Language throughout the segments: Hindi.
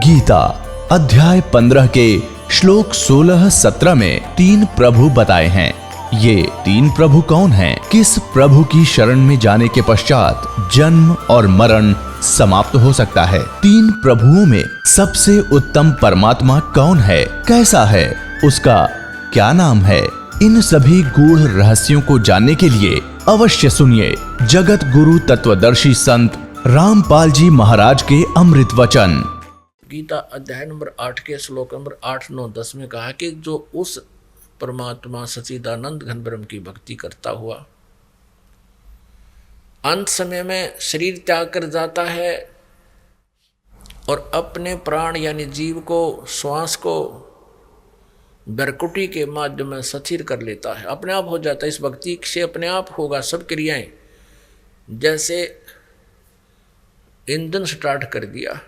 गीता अध्याय 15 के श्लोक 16-17 में 3 प्रभु बताए हैं। ये 3 प्रभु कौन हैं? किस प्रभु की शरण में जाने के पश्चात जन्म और मरण समाप्त हो सकता है? 3 प्रभुओं में सबसे उत्तम परमात्मा कौन है? कैसा है? उसका क्या नाम है? इन सभी गूढ़ रहस्यों को जानने के लिए अवश्य सुनिए जगत गुरु तत्वदर्शी संत रामपाल जी महाराज के अमृत वचन। गीता अध्याय नंबर 8 के श्लोक नंबर 8, 9, 10 में कहा कि जो उस परमात्मा सच्चिदानंद घन ब्रह्म की भक्ति करता हुआ अंत समय में शरीर त्याग कर जाता है और अपने प्राण यानी जीव को, श्वास को बरकुटी के माध्यम में स्थिर कर लेता है, अपने आप हो जाता है। इस भक्ति से अपने आप होगा सब क्रियाएं। जैसे इंजन स्टार्ट कर दिया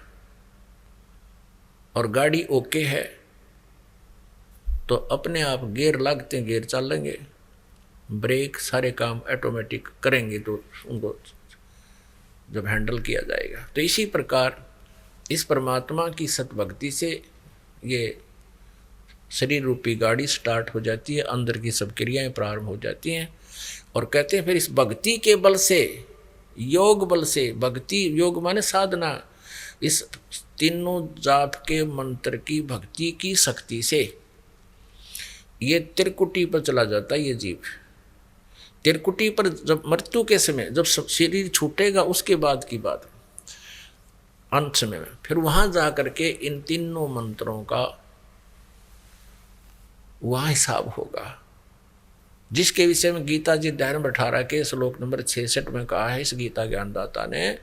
और गाड़ी ओके है तो अपने आप गियर लागते हैं, गियर चलेंगे, ब्रेक सारे काम ऑटोमेटिक करेंगे तो उनको जब हैंडल किया जाएगा। तो इसी प्रकार इस परमात्मा की सतभक्ति से ये शरीर रूपी गाड़ी स्टार्ट हो जाती है, अंदर की सब क्रियाएं प्रारंभ हो जाती हैं। और कहते हैं फिर इस भक्ति के बल से, योग बल से, भक्ति योग माने साधना, इस तीनों जाप के मंत्र की भक्ति की शक्ति से ये त्रिकुटी पर चला जाता है। ये जीव त्रिकुटी पर जब मृत्यु के समय जब शरीर छूटेगा उसके बाद की बात, अंत समय में फिर वहां जा करके इन तीनों मंत्रों का वहां हिसाब होगा, जिसके विषय में गीता जी अध्याय नंबर 18 के श्लोक नंबर 66 में कहा है इस गीता ज्ञानदाता ने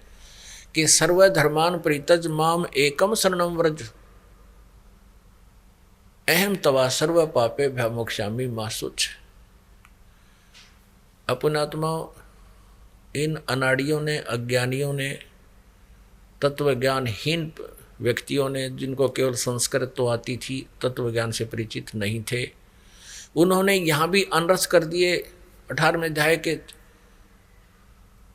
कि सर्वधर्मान परित्यज माम एकम शरणम व्रज अहम तवा सर्व पापे भयमोक्षामि मा शुच। अपनात्मा इन अनाड़ियों ने, अज्ञानियों ने, तत्व ज्ञानहीन व्यक्तियों ने, जिनको केवल संस्कृत तो आती थी, तत्व ज्ञान से परिचित नहीं थे, उन्होंने यहाँ भी अनरस कर दिए। 18वें अध्याय के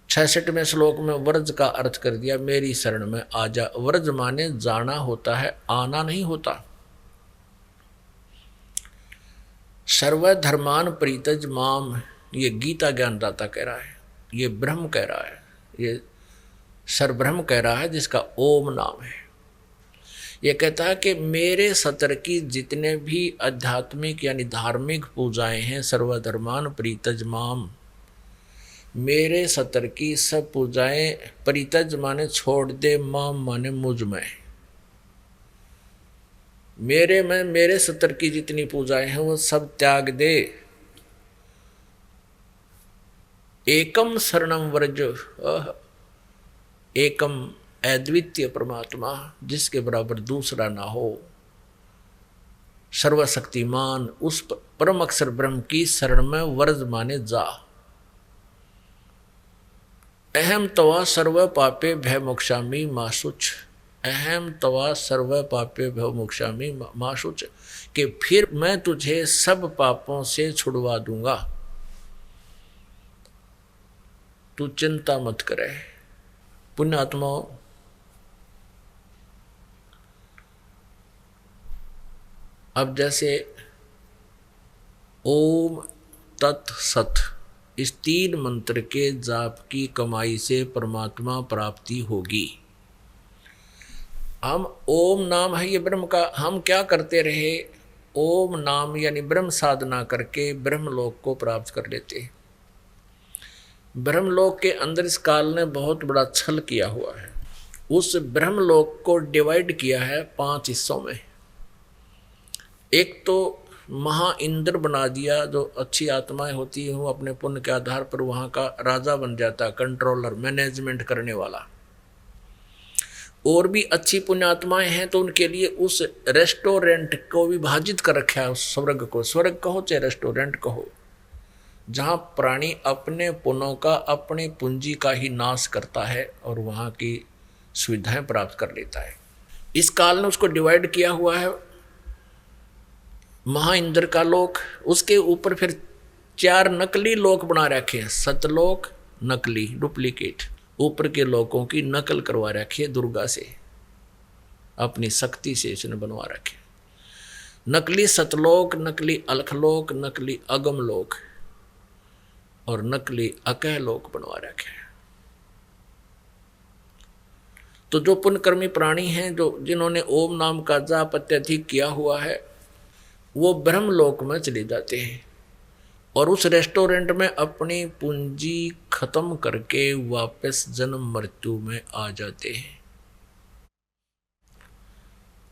66वें श्लोक में व्रज का अर्थ कर दिया, मेरी शरण में आ जा। व्रज माने जाना होता है, आना नहीं होता। सर्वधर्मान परित्यज माम, ये गीता ज्ञानदाता कह रहा है, ये ब्रह्म कह रहा है, ये सर्वब्रह्म कह रहा है जिसका ओम नाम है। ये कहता है कि मेरे सतर की जितने भी आध्यात्मिक यानी धार्मिक पूजाएं हैं, सर्वधर्मान परित्यज माम, मेरे सतर की सब पूजाएं, परित्यज माने छोड़ दे, माम माने मुझ में, मेरे में मेरे सतर की जितनी पूजाएं हैं वो सब त्याग दे। एकम शरणम व्रज, एकम अद्वितीय परमात्मा जिसके बराबर दूसरा ना हो, सर्वशक्तिमान उस परम अक्षर ब्रह्म की शरण में व्रज माने जा। अहम तवा सर्व पापे भय मोक्षामि मा शुच, अहम तवा सर्व पापे भय मोक्षामि मा शुच, कि फिर मैं तुझे सब पापों से छुड़वा दूंगा, तू चिंता मत करे। पुण्यात्माओं, अब जैसे ओम तत् सत इस 3 मंत्र के जाप की कमाई से परमात्मा प्राप्ति होगी। हम ओम नाम है ये ब्रह्म का, हम क्या करते रहे, ओम नाम यानी ब्रह्म साधना करके ब्रह्मलोक को प्राप्त कर लेते। ब्रह्मलोक के अंदर इस काल ने बहुत बड़ा छल किया हुआ है। उस ब्रह्मलोक को डिवाइड किया है 5 हिस्सों में। एक तो महा इंद्र बना दिया, जो अच्छी आत्माएं होती हैं वो अपने पुण्य के आधार पर वहाँ का राजा बन जाता, कंट्रोलर, मैनेजमेंट करने वाला। और भी अच्छी पुण्य आत्माएं हैं तो उनके लिए उस रेस्टोरेंट को विभाजित कर रखा है, उस स्वर्ग को, स्वर्ग कहो चाहे रेस्टोरेंट कहो, जहाँ प्राणी अपने पुण्यों का, अपनी पूंजी का ही नाश करता है और वहाँ की सुविधाएं प्राप्त कर लेता है। इस काल ने उसको डिवाइड किया हुआ है। महा इंद्र का लोक, उसके ऊपर फिर 4 नकली लोक बना रखे हैं। सतलोक नकली, डुप्लीकेट, ऊपर के लोकों की नकल करवा रखी है दुर्गा से। अपनी शक्ति से इसने बनवा रखे। नकली सतलोक, नकली अलखलोक, नकली अगमलोक और नकली अकहलोक बनवा रखे। तो जो पुण्यकर्मी प्राणी हैं, जो जिन्होंने ओम नाम का जाप अत्यधिक किया हुआ है, वो ब्रह्मलोक में चले जाते हैं और उस रेस्टोरेंट में अपनी पूंजी खत्म करके वापस जन्म मृत्यु में आ जाते हैं।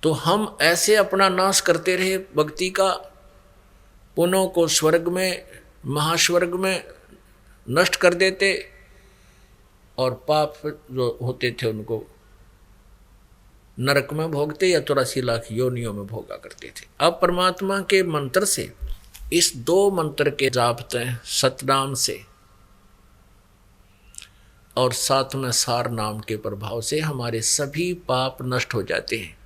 तो हम ऐसे अपना नाश करते रहे भक्ति का, पुण्यों को स्वर्ग में, महास्वर्ग में नष्ट कर देते और पाप जो होते थे उनको नरक में भोगते या 84 लाख योनियों में भोगा करते थे। अब परमात्मा के मंत्र से, इस 2 मंत्र के जापते सतनाम से और साथ में सार नाम के प्रभाव से हमारे सभी पाप नष्ट हो जाते हैं।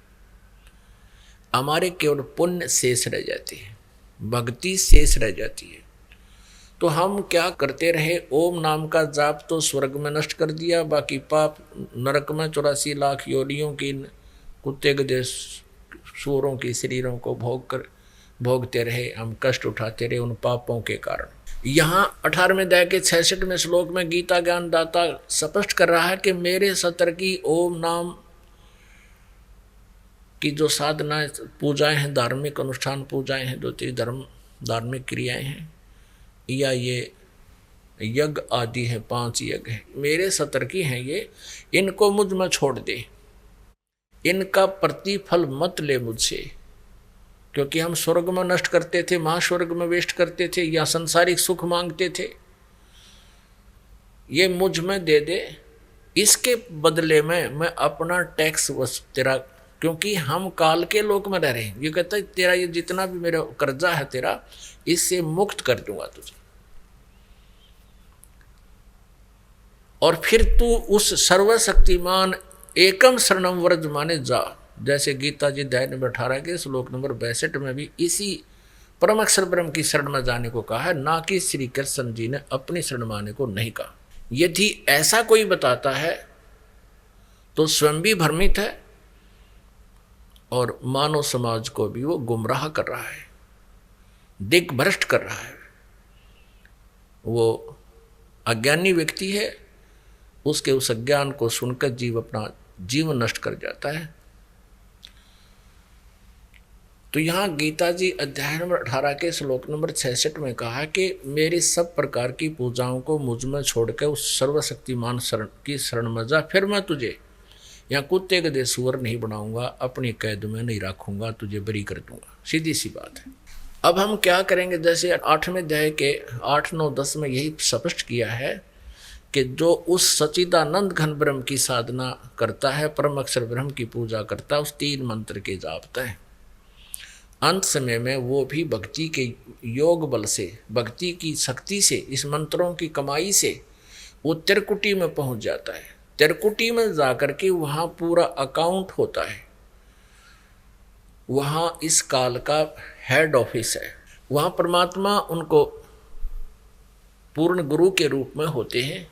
हमारे केवल पुण्य शेष रह जाते हैं, भक्ति शेष रह जाती है। तो हम क्या करते रहे, ओम नाम का जाप तो स्वर्ग में नष्ट कर दिया, बाकी पाप नरक में 84 लाख योनियों की, कुत्ते गधे सूरों की शरीरों को भोगते रहे, हम कष्ट उठाते रहे उन पापों के कारण। यहाँ 18वें अध्याय के 66वें श्लोक में गीता ज्ञान दाता स्पष्ट कर रहा है कि मेरे सतर की ओम नाम की जो साधना पूजाएं हैं, धार्मिक अनुष्ठान पूजाएं हैं, जो धर्म धार्मिक क्रियाएं हैं, या ये यज्ञ आदि है, 5 यज्ञ है, मेरे सतर की हैं ये, इनको मुझ में छोड़ दे, इनका प्रतिफल मत ले मुझसे, क्योंकि हम स्वर्ग में नष्ट करते थे, महास्वर्ग में वेस्ट करते थे या संसारिक सुख मांगते थे। ये मुझ में दे दे, इसके बदले में मैं अपना टैक्स तेरा, क्योंकि हम काल के लोक में रह रहे हैं। ये कहता है तेरा ये जितना भी मेरा कर्जा है तेरा, इससे मुक्त कर दूंगा तुझे, और फिर तू उस सर्वशक्तिमान एकम शरणम व्रज माने जा। जैसे गीता जी अध्याय नंबर 18 के श्लोक नंबर 62 में भी इसी परम अक्षर ब्रह्म की शरण में जाने को कहा है, ना कि श्री कृष्ण जी ने अपनी शरण में आने को नहीं कहा। यदि ऐसा कोई बताता है तो स्वयं भी भ्रमित है और मानव समाज को भी वो गुमराह कर रहा है, दिग्भ्रष्ट कर रहा है। वो अज्ञानी व्यक्ति है, उसके उस अज्ञान को सुनकर जीव अपना जीवन नष्ट कर जाता है। तो यहाँ गीता जी अध्याय नंबर 18 के श्लोक नंबर 66 में कहा कि मेरी सब प्रकार की पूजाओं को मुझ में छोड़कर उस सर्वशक्तिमान शरण की शरण में जा, फिर मैं तुझे यहाँ कुत्ते गधे सूअर नहीं बनाऊंगा, अपनी कैद में नहीं रखूंगा, तुझे बरी कर दूंगा। सीधी सी बात है। अब हम क्या करेंगे, जैसे 8वें अध्याय के 8, 9, 10 में यही स्पष्ट किया है कि जो उस सच्चिदानंद घन ब्रह्म की साधना करता है, परम अक्षर ब्रह्म की पूजा करता है, उस 3 मंत्र के जापता है, अंत समय में वो भी भक्ति के योग बल से, भक्ति की शक्ति से, इस मंत्रों की कमाई से वो त्रिकुटी में पहुंच जाता है। त्रिकुटी में जाकर के वहाँ पूरा अकाउंट होता है, वहाँ इस काल का हेड ऑफिस है, वहाँ परमात्मा उनको पूर्ण गुरु के रूप में होते हैं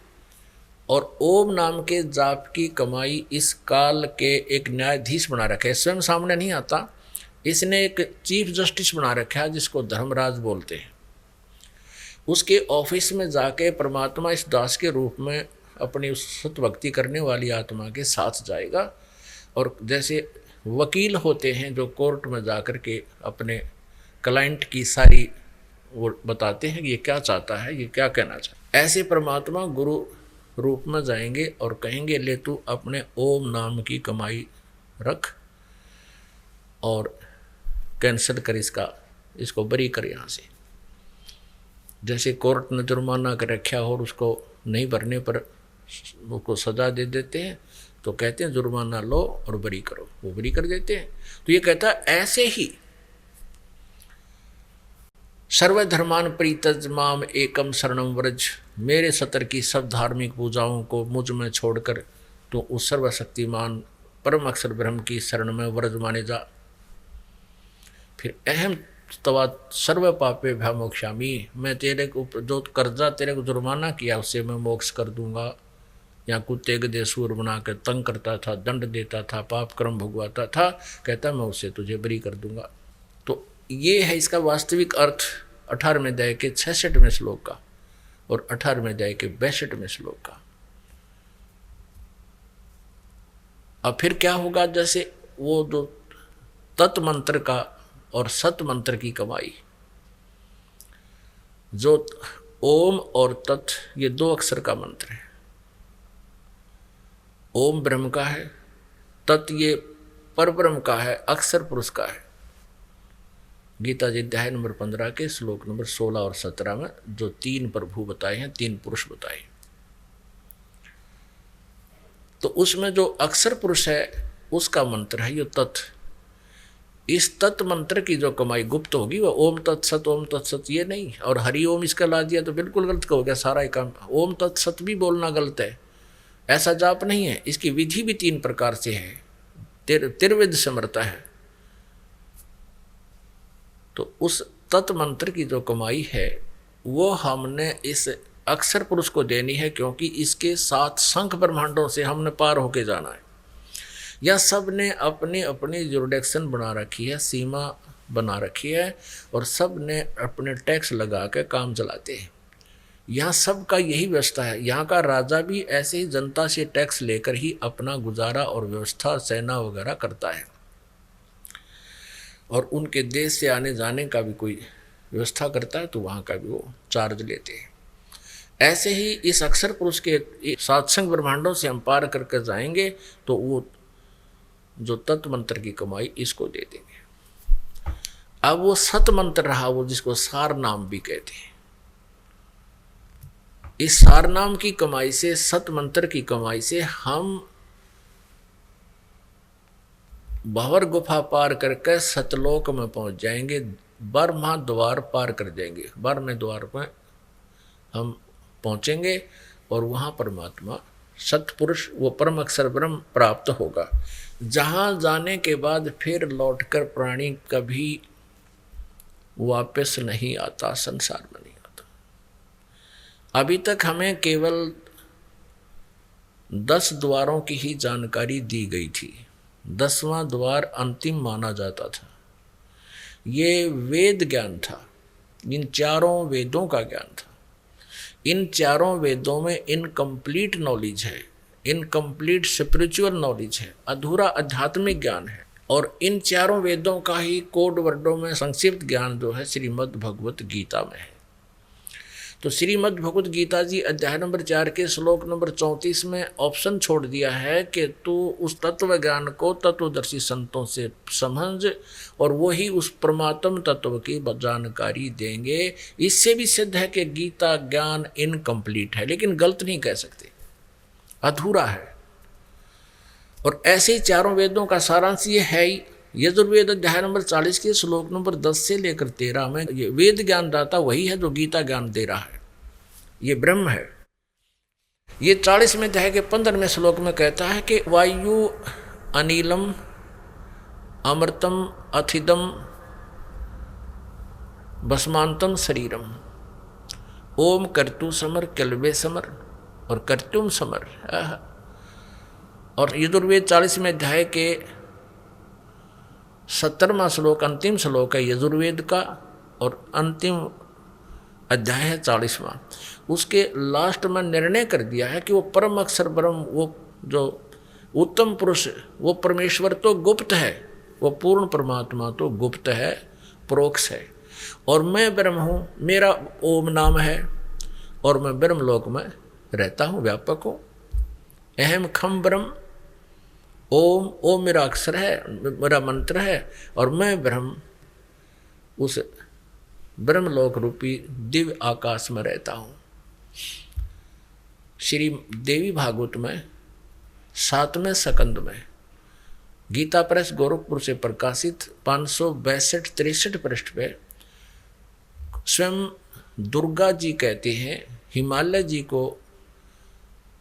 और ओम नाम के जाप की कमाई इस काल के एक न्यायाधीश बना रखे है। स्वयं सामने नहीं आता, इसने एक चीफ जस्टिस बना रखा है जिसको धर्मराज बोलते हैं। उसके ऑफिस में जाके परमात्मा इस दास के रूप में अपनी उस सतभक्ति करने वाली आत्मा के साथ जाएगा और जैसे वकील होते हैं जो कोर्ट में जाकर के अपने क्लाइंट की सारी वो बताते हैं कि ये क्या चाहता है, ये क्या कहना चाहता है, ऐसे परमात्मा गुरु रूप में जाएंगे और कहेंगे ले तू अपने ओम नाम की कमाई रख और कैंसिल कर इसको बरी कर यहाँ से। जैसे कोर्ट ने जुर्माना कर रखा हो और उसको नहीं भरने पर उसको सजा दे देते हैं, तो कहते हैं जुर्माना लो और बरी करो, वो बरी कर देते हैं। तो ये कहता है ऐसे ही सर्वधर्मान प्रीतज माम एकम शरणम व्रज, मेरे सतर की सब धार्मिक पूजाओं को मुझ में छोड़कर तो उस सर्वशक्तिमान परम अक्षर ब्रह्म की शरण में व्रज माने जा। फिर अहम तवा सर्व पापे भ्यामोक्षामी, मैं तेरे को जो कर्जा तेरे को जुर्माना किया उससे मैं मोक्ष कर दूंगा, यहाँ कुत्ते गधे सूर बना कर तंग करता था, दंड देता था, पाप कर्म भुगवाता था, कहता मैं उससे तुझे बरी कर दूंगा। तो ये है इसका वास्तविक अर्थ 18वें अध्याय के 66वें श्लोक का और 18वें अध्याय के 62वें श्लोक का। अब फिर क्या होगा, जैसे वो दो तत् मंत्र का और सत मंत्र की कमाई, जो ओम और तत् ये 2 अक्षर का मंत्र है। ओम ब्रह्म का है, तत् ये परब्रह्म का है, अक्षर पुरुष का है। गीता जी अध्याय नंबर 15 के श्लोक नंबर 16 और 17 में जो 3 प्रभु बताए हैं, 3 पुरुष बताए, तो उसमें जो अक्षर पुरुष है उसका मंत्र है ये तत्। इस तत् मंत्र की जो कमाई गुप्त होगी वो ओम तत्सत ओम तत्सत ये नहीं, और हरि ओम इसका ला दिया तो बिल्कुल गलत हो गया सारा ही काम। ओम तत्सत भी बोलना गलत है, ऐसा जाप नहीं है। इसकी विधि भी 3 प्रकार से है, त्रिविध समर्था है। तो उस तत् मंत्र की जो कमाई है वो हमने इस अक्षर पुरुष को देनी है, क्योंकि इसके 7 संख ब्रह्मांडों से हमने पार होके जाना है। यह सब ने अपनी अपनी जुरिडिक्शन बना रखी है, सीमा बना रखी है, और सब ने अपने टैक्स लगा के काम चलाते हैं। यहाँ सब का यही व्यवस्था है। यहाँ का राजा भी ऐसे ही जनता से टैक्स लेकर ही अपना गुजारा और व्यवस्था सेना वगैरह करता है, और उनके देश से आने जाने का भी कोई व्यवस्था करता है तो वहाँ का भी वो चार्ज लेते हैं। ऐसे ही इस अक्षर पुरुष के 7 संख ब्रह्मांडों से हम पार करके जाएंगे तो वो जो तत्व मंत्र की कमाई इसको दे देंगे। अब वो सत मंत्र रहा, वो जिसको सार नाम भी कहते हैं। इस सार नाम की कमाई से, सत मंत्र की कमाई से हम भंवर गुफा पार करके सतलोक में पहुंच जाएंगे, ब्रह्मा द्वार पार कर जाएंगे, ब्रह्म द्वार पर हम पहुंचेंगे और वहां परमात्मा सतपुरुष वो परम अक्षर ब्रह्म प्राप्त होगा, जहां जाने के बाद फिर लौटकर प्राणी कभी वापस नहीं आता, संसार में नहीं आता। अभी तक हमें केवल 10 द्वारों की ही जानकारी दी गई थी। 10वां द्वार अंतिम माना जाता था। ये वेद ज्ञान था, इन 4 वेदों का ज्ञान था। इन 4 वेदों में इनकम्प्लीट नॉलेज है, इनकम्प्लीट स्पिरिचुअल नॉलेज है, अधूरा आध्यात्मिक ज्ञान है। और इन 4 वेदों का ही कोड वर्डों में संक्षिप्त ज्ञान जो है श्रीमद् भगवत गीता में है। तो श्रीमद् भगवत गीता जी अध्याय नंबर 4 के श्लोक नंबर 34 में ऑप्शन छोड़ दिया है कि तू उस तत्व ज्ञान को तत्वदर्शी संतों से समझ और वो ही उस परमात्म तत्व की जानकारी देंगे। इससे भी सिद्ध है कि गीता ज्ञान इनकम्प्लीट है, लेकिन गलत नहीं कह सकते, अधूरा है। और ऐसे ही 4 वेदों का सारांश ये है ही। यजुर्वेद अध्याय नंबर 40 के श्लोक नंबर 10 से लेकर 13 में ये वेद ज्ञान दाता वही है जो गीता ज्ञान दे रहा है, ये ब्रह्म है। ये 40वें अध्याय के 15वें श्लोक में कहता है कि वायु अनिलम अमृतम अथिदम भस्मांतम शरीरम ओम कर्तु समर कल्वे समर और कर्तुम समर। और यजुर्वेद 40वें अध्याय के 70वां श्लोक अंतिम श्लोक है यजुर्वेद का, और अंतिम अध्याय है 40वां। उसके लास्ट में निर्णय कर दिया है कि वो परम अक्षर ब्रह्म, वो जो उत्तम पुरुष, वो परमेश्वर तो गुप्त है, वो पूर्ण परमात्मा तो गुप्त है, परोक्ष है, और मैं ब्रह्म हूँ, मेरा ओम नाम है, और मैं ब्रह्म लोक में रहता हूँ, व्यापक हूँ। अहम खम ब्रह्म, ओम, ओम मेरा अक्षर है, मेरा मंत्र है, और मैं ब्रह्म उस ब्रह्मलोक रूपी दिव्य आकाश में रहता हूँ। श्री देवी भागवत में 7वें स्कंद में गीता प्रेस गोरखपुर से प्रकाशित 562-63 पृष्ठ पे स्वयं दुर्गा जी कहते हैं, हिमालय जी को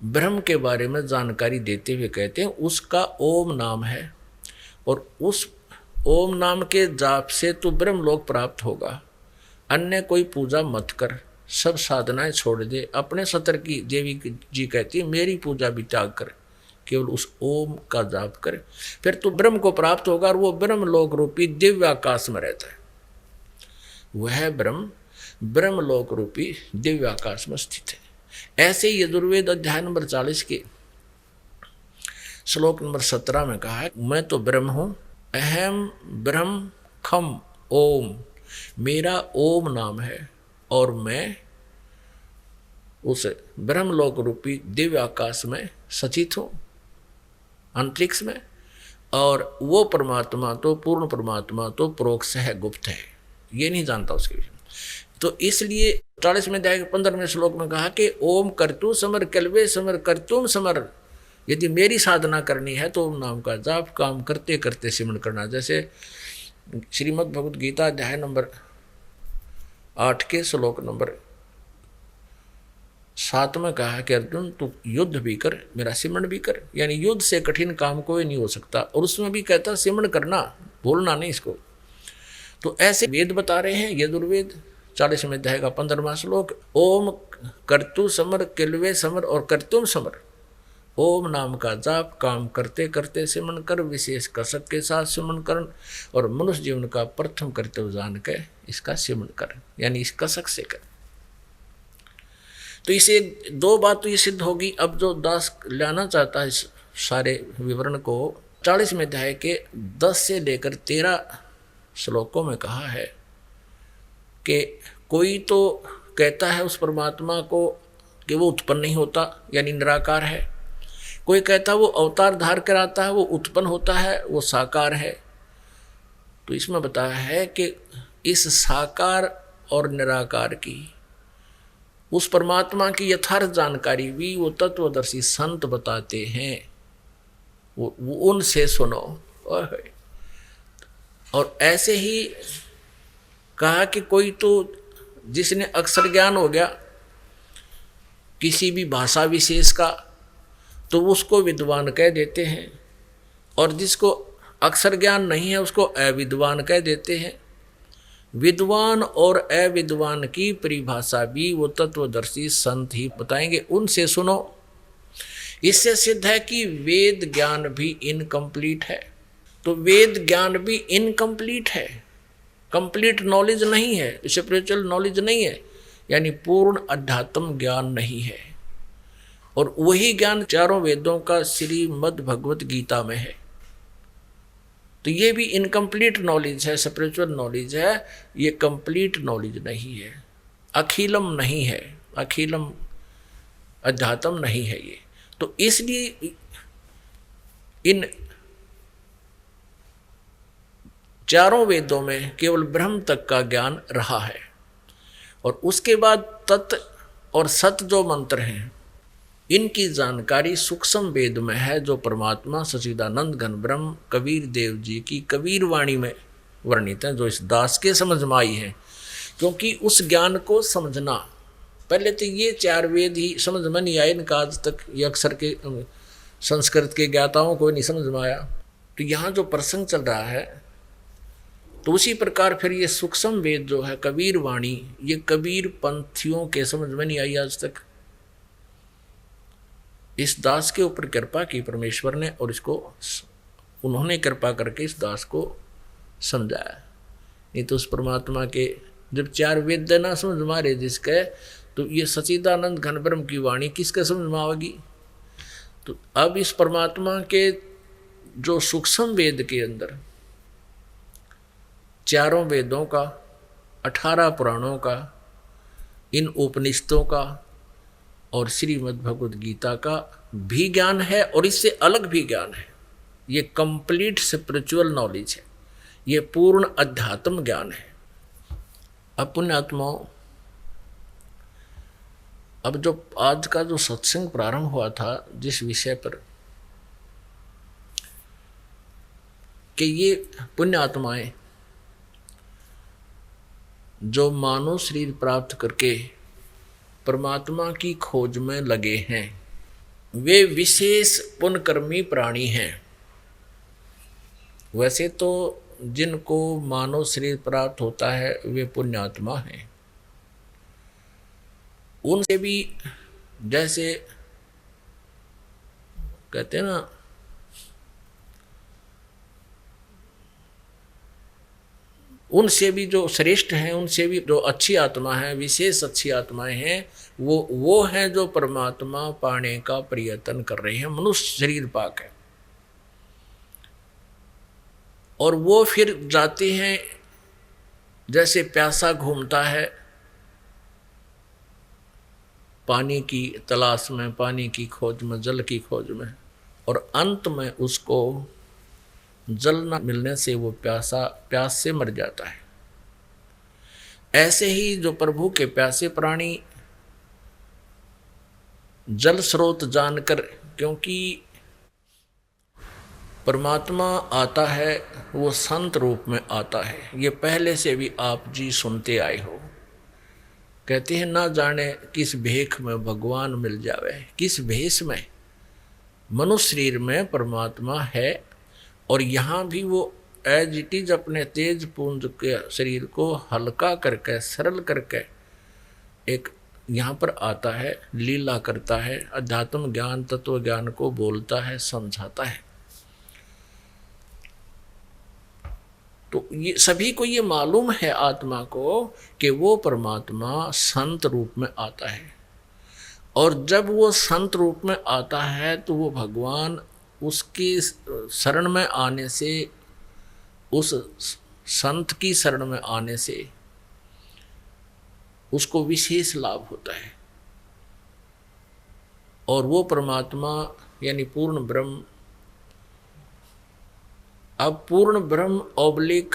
ब्रह्म के बारे में जानकारी देते हुए कहते हैं उसका ओम नाम है, और उस ओम नाम के जाप से तो ब्रह्मलोक प्राप्त होगा, अन्य कोई पूजा मत कर, सब साधनाएं छोड़ दे, अपने सतर की देवी जी कहती है मेरी पूजा भी त्याग कर, केवल उस ओम का जाप करे, फिर तो ब्रह्म को प्राप्त होगा और वो ब्रह्म लोक रूपी दिव्य आकाश में रहता है। वह ब्रह्म लोक रूपी दिव्य आकाश में स्थित है। ऐसे ही यजुर्वेद अध्याय नंबर 40 के श्लोक नंबर 17 में कहा है मैं तो ब्रह्म हूं, अहम ब्रह्म खम ओम, मेरा ओम नाम है और मैं उस ब्रह्मलोक रूपी दिव्य आकाश में सचित हूं, अंतरिक्ष में, और वो परमात्मा तो पूर्ण परमात्मा तो परोक्ष है, गुप्त है, ये नहीं जानता उसके विषय में। तो इसलिए 40वें अध्याय के 15वें श्लोक में कहा कि ओम करतु समर कलवे समर करतुम समर, यदि मेरी साधना करनी है तो ओम नाम का जाप काम करते करते सिमरण करना। जैसे श्रीमद् भगवद गीता अध्याय नंबर 8 के श्लोक नंबर 7 में कहा कि अर्जुन तू युद्ध भी कर, मेरा सिमरण भी कर, यानी युद्ध से कठिन काम कोई नहीं हो सकता। और उसमें भी कहता सिमरण करना, भूलना नहीं इसको। तो ऐसे वेद बता रहे हैं, यजुर्वेद 40वें अध्याय का 15वां श्लोक, ओम कर्तु समर किलवे समर और कर्तुम समर, ओम नाम का जाप काम करते करते सिमरण कर, विशेष कसक के साथ सिमरण कर, और मनुष्य जीवन का प्रथम कर्तव्य जान के इसका सिमरण कर, यानी इस कसक से कर। तो इसे दो बात तो ये सिद्ध होगी। अब जो दास लाना चाहता है इस सारे विवरण को, 40वें अध्याय के 10 से लेकर 13 श्लोकों में कहा है कि कोई तो कहता है उस परमात्मा को कि वो उत्पन्न नहीं होता, यानी निराकार है। कोई कहता है वो अवतार धार कर आता है, वो उत्पन्न होता है, वो साकार है। तो इसमें बताया है कि इस साकार और निराकार की, उस परमात्मा की यथार्थ जानकारी भी वो तत्वदर्शी संत बताते हैं, वो उनसे सुनो। और ऐसे ही कहा कि कोई तो जिसने अक्षर ज्ञान हो गया किसी भी भाषा विशेष का, तो उसको विद्वान कह देते हैं, और जिसको अक्षर ज्ञान नहीं है उसको अविद्वान कह देते हैं। विद्वान और अविद्वान की परिभाषा भी वो तत्वदर्शी संत ही बताएंगे, उनसे सुनो। इससे सिद्ध है कि वेद ज्ञान भी इनकम्प्लीट है। तो वेद ज्ञान भी इनकम्प्लीट है, कंप्लीट नॉलेज नहीं है, स्पिरिचुअल नॉलेज नहीं है, यानी पूर्ण अध्यात्म ज्ञान नहीं है। और वही ज्ञान चारों वेदों का श्रीमद् भगवत गीता में है। तो ये भी इनकम्प्लीट नॉलेज है, स्पिरिचुअल नॉलेज है, ये कंप्लीट नॉलेज नहीं है, अखिलम नहीं है, अखिलम अध्यात्म नहीं है ये। तो इसलिए इन चारों वेदों में केवल ब्रह्म तक का ज्ञान रहा है, और उसके बाद तत् और सत जो मंत्र हैं इनकी जानकारी सूक्ष्म वेद में है, जो परमात्मा सच्चिदानंद घन ब्रह्म कबीर देव जी की कबीर वाणी में वर्णित है, जो इस दास के समझ में आई है। क्योंकि उस ज्ञान को समझना, पहले तो ये 4 वेद ही समझ में नहीं आए, इनका आज तक ये अक्षर के संस्कृत के ज्ञाताओं को नहीं समझ में आया। तो यहाँ जो प्रसंग चल रहा है, तो उसी प्रकार फिर ये सूक्ष्म वेद जो है कबीर वाणी, ये कबीर पंथियों के समझ में नहीं आई आज तक। इस दास के ऊपर कृपा की परमेश्वर ने, और इसको उन्होंने कृपा करके इस दास को समझाया। नहीं तो उस परमात्मा के जब 4 वेद ना समझ मारे जिसके, तो ये सच्चिदानंद घन ब्रह्म की वाणी किसके समझ में आवेगी। तो अब इस परमात्मा के जो सूक्ष्म वेद के अंदर चारों वेदों का, 18 पुराणों का, इन उपनिषदों का और श्रीमद् भगवद गीता का भी ज्ञान है, और इससे अलग भी ज्ञान है। ये कंप्लीट स्पिरिचुअल नॉलेज है, ये पूर्ण अध्यात्म ज्ञान है। अब पुण्यात्माओं, अब जो आज का जो सत्संग प्रारंभ हुआ था जिस विषय पर कि ये पुण्यात्माएं जो मानव शरीर प्राप्त करके परमात्मा की खोज में लगे हैं, वे विशेष पुण्यकर्मी प्राणी हैं। वैसे तो जिनको मानव शरीर प्राप्त होता है वे पुण्यात्मा हैं, उनसे भी जैसे कहते हैं ना, उनसे भी जो श्रेष्ठ हैं, उनसे भी जो अच्छी आत्मा है, विशेष अच्छी आत्माएं हैं, वो हैं जो परमात्मा पाने का प्रयत्न कर रहे हैं, मनुष्य शरीर पाक है। और वो फिर जाते हैं, जैसे प्यासा घूमता है पानी की तलाश में, पानी की खोज में, जल की खोज में, और अंत में उसको जल न मिलने से वो प्यास से मर जाता है। ऐसे ही जो प्रभु के प्यासे प्राणी जल स्रोत जानकर, क्योंकि परमात्मा आता है वो संत रूप में आता है, ये पहले से भी आप जी सुनते आए हो। कहते हैं ना जाने किस भेख में भगवान मिल जावे, किस भेष में। मनुष्य शरीर में परमात्मा है, और यहाँ भी वो एज इट इज अपने तेज पुंज के शरीर को हल्का करके, सरल करके एक यहाँ पर आता है, लीला करता है, अध्यात्म ज्ञान, तत्व ज्ञान को बोलता है, समझाता है। तो ये सभी को ये मालूम है आत्मा को कि वो परमात्मा संत रूप में आता है, और जब वो संत रूप में आता है तो वो भगवान उसकी शरण में आने से, उस संत की शरण में आने से उसको विशेष लाभ होता है। और वो परमात्मा यानी पूर्ण ब्रह्म, अब पूर्ण ब्रह्म ऑब्लिक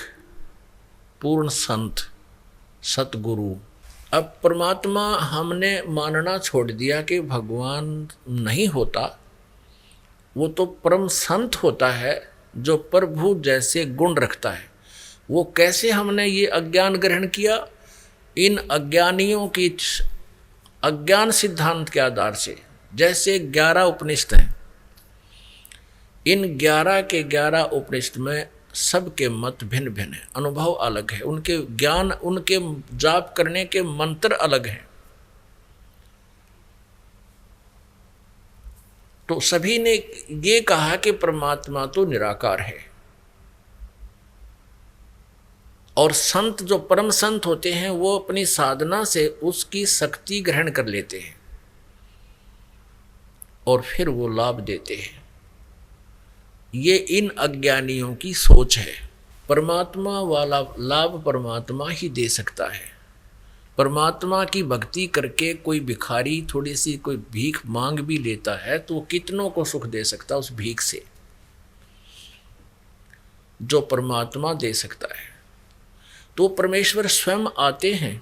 पूर्ण संत, सतगुरु। अब परमात्मा हमने मानना छोड़ दिया कि भगवान नहीं होता, वो तो परम संत होता है जो प्रभु जैसे गुण रखता है। वो कैसे हमने ये अज्ञान ग्रहण किया? इन अज्ञानियों की अज्ञान सिद्धांत के आधार से। जैसे 11 उपनिषद हैं, इन 11 के 11 उपनिषद में सबके मत भिन्न भिन्न है, अनुभव अलग है, उनके ज्ञान, उनके जाप करने के मंत्र अलग हैं। तो सभी ने ये कहा कि परमात्मा तो निराकार है, और संत जो परम संत होते हैं वो अपनी साधना से उसकी शक्ति ग्रहण कर लेते हैं और फिर वो लाभ देते हैं। ये इन अज्ञानियों की सोच है। परमात्मा वाला लाभ परमात्मा ही दे सकता है। परमात्मा की भक्ति करके कोई भिखारी थोड़ी सी कोई भीख मांग भी लेता है तो कितनों को सुख दे सकता उस भीख से, जो परमात्मा दे सकता है। तो परमेश्वर स्वयं आते हैं,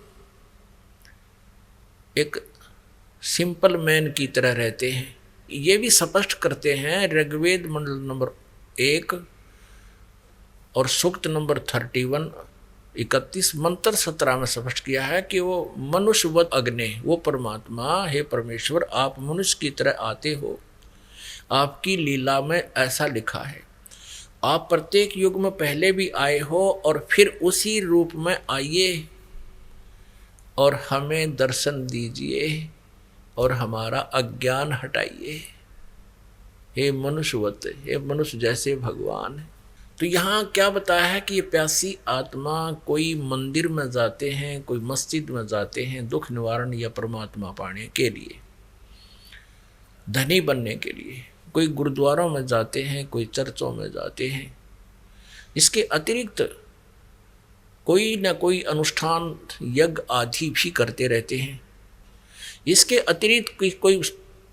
एक सिंपल मैन की तरह रहते हैं। ये भी स्पष्ट करते हैं ऋग्वेद मंडल नंबर 1 और सूक्त नंबर 31 मंत्र 17 में स्पष्ट किया है कि वो मनुष्यवत अग्नि, वो परमात्मा, हे परमेश्वर आप मनुष्य की तरह आते हो, आपकी लीला में ऐसा लिखा है। आप प्रत्येक युग में पहले भी आए हो और फिर उसी रूप में आइए और हमें दर्शन दीजिए और हमारा अज्ञान हटाइए। हे मनुष्यवत, हे मनुष्य जैसे भगवान है। तो यहाँ क्या बताया है कि ये प्यासी आत्मा कोई मंदिर में जाते हैं, कोई मस्जिद में जाते हैं दुख निवारण या परमात्मा पाने के लिए, धनी बनने के लिए, कोई गुरुद्वारों में जाते हैं, कोई चर्चों में जाते हैं। इसके अतिरिक्त कोई न कोई अनुष्ठान यज्ञ आदि भी करते रहते हैं। इसके अतिरिक्त कोई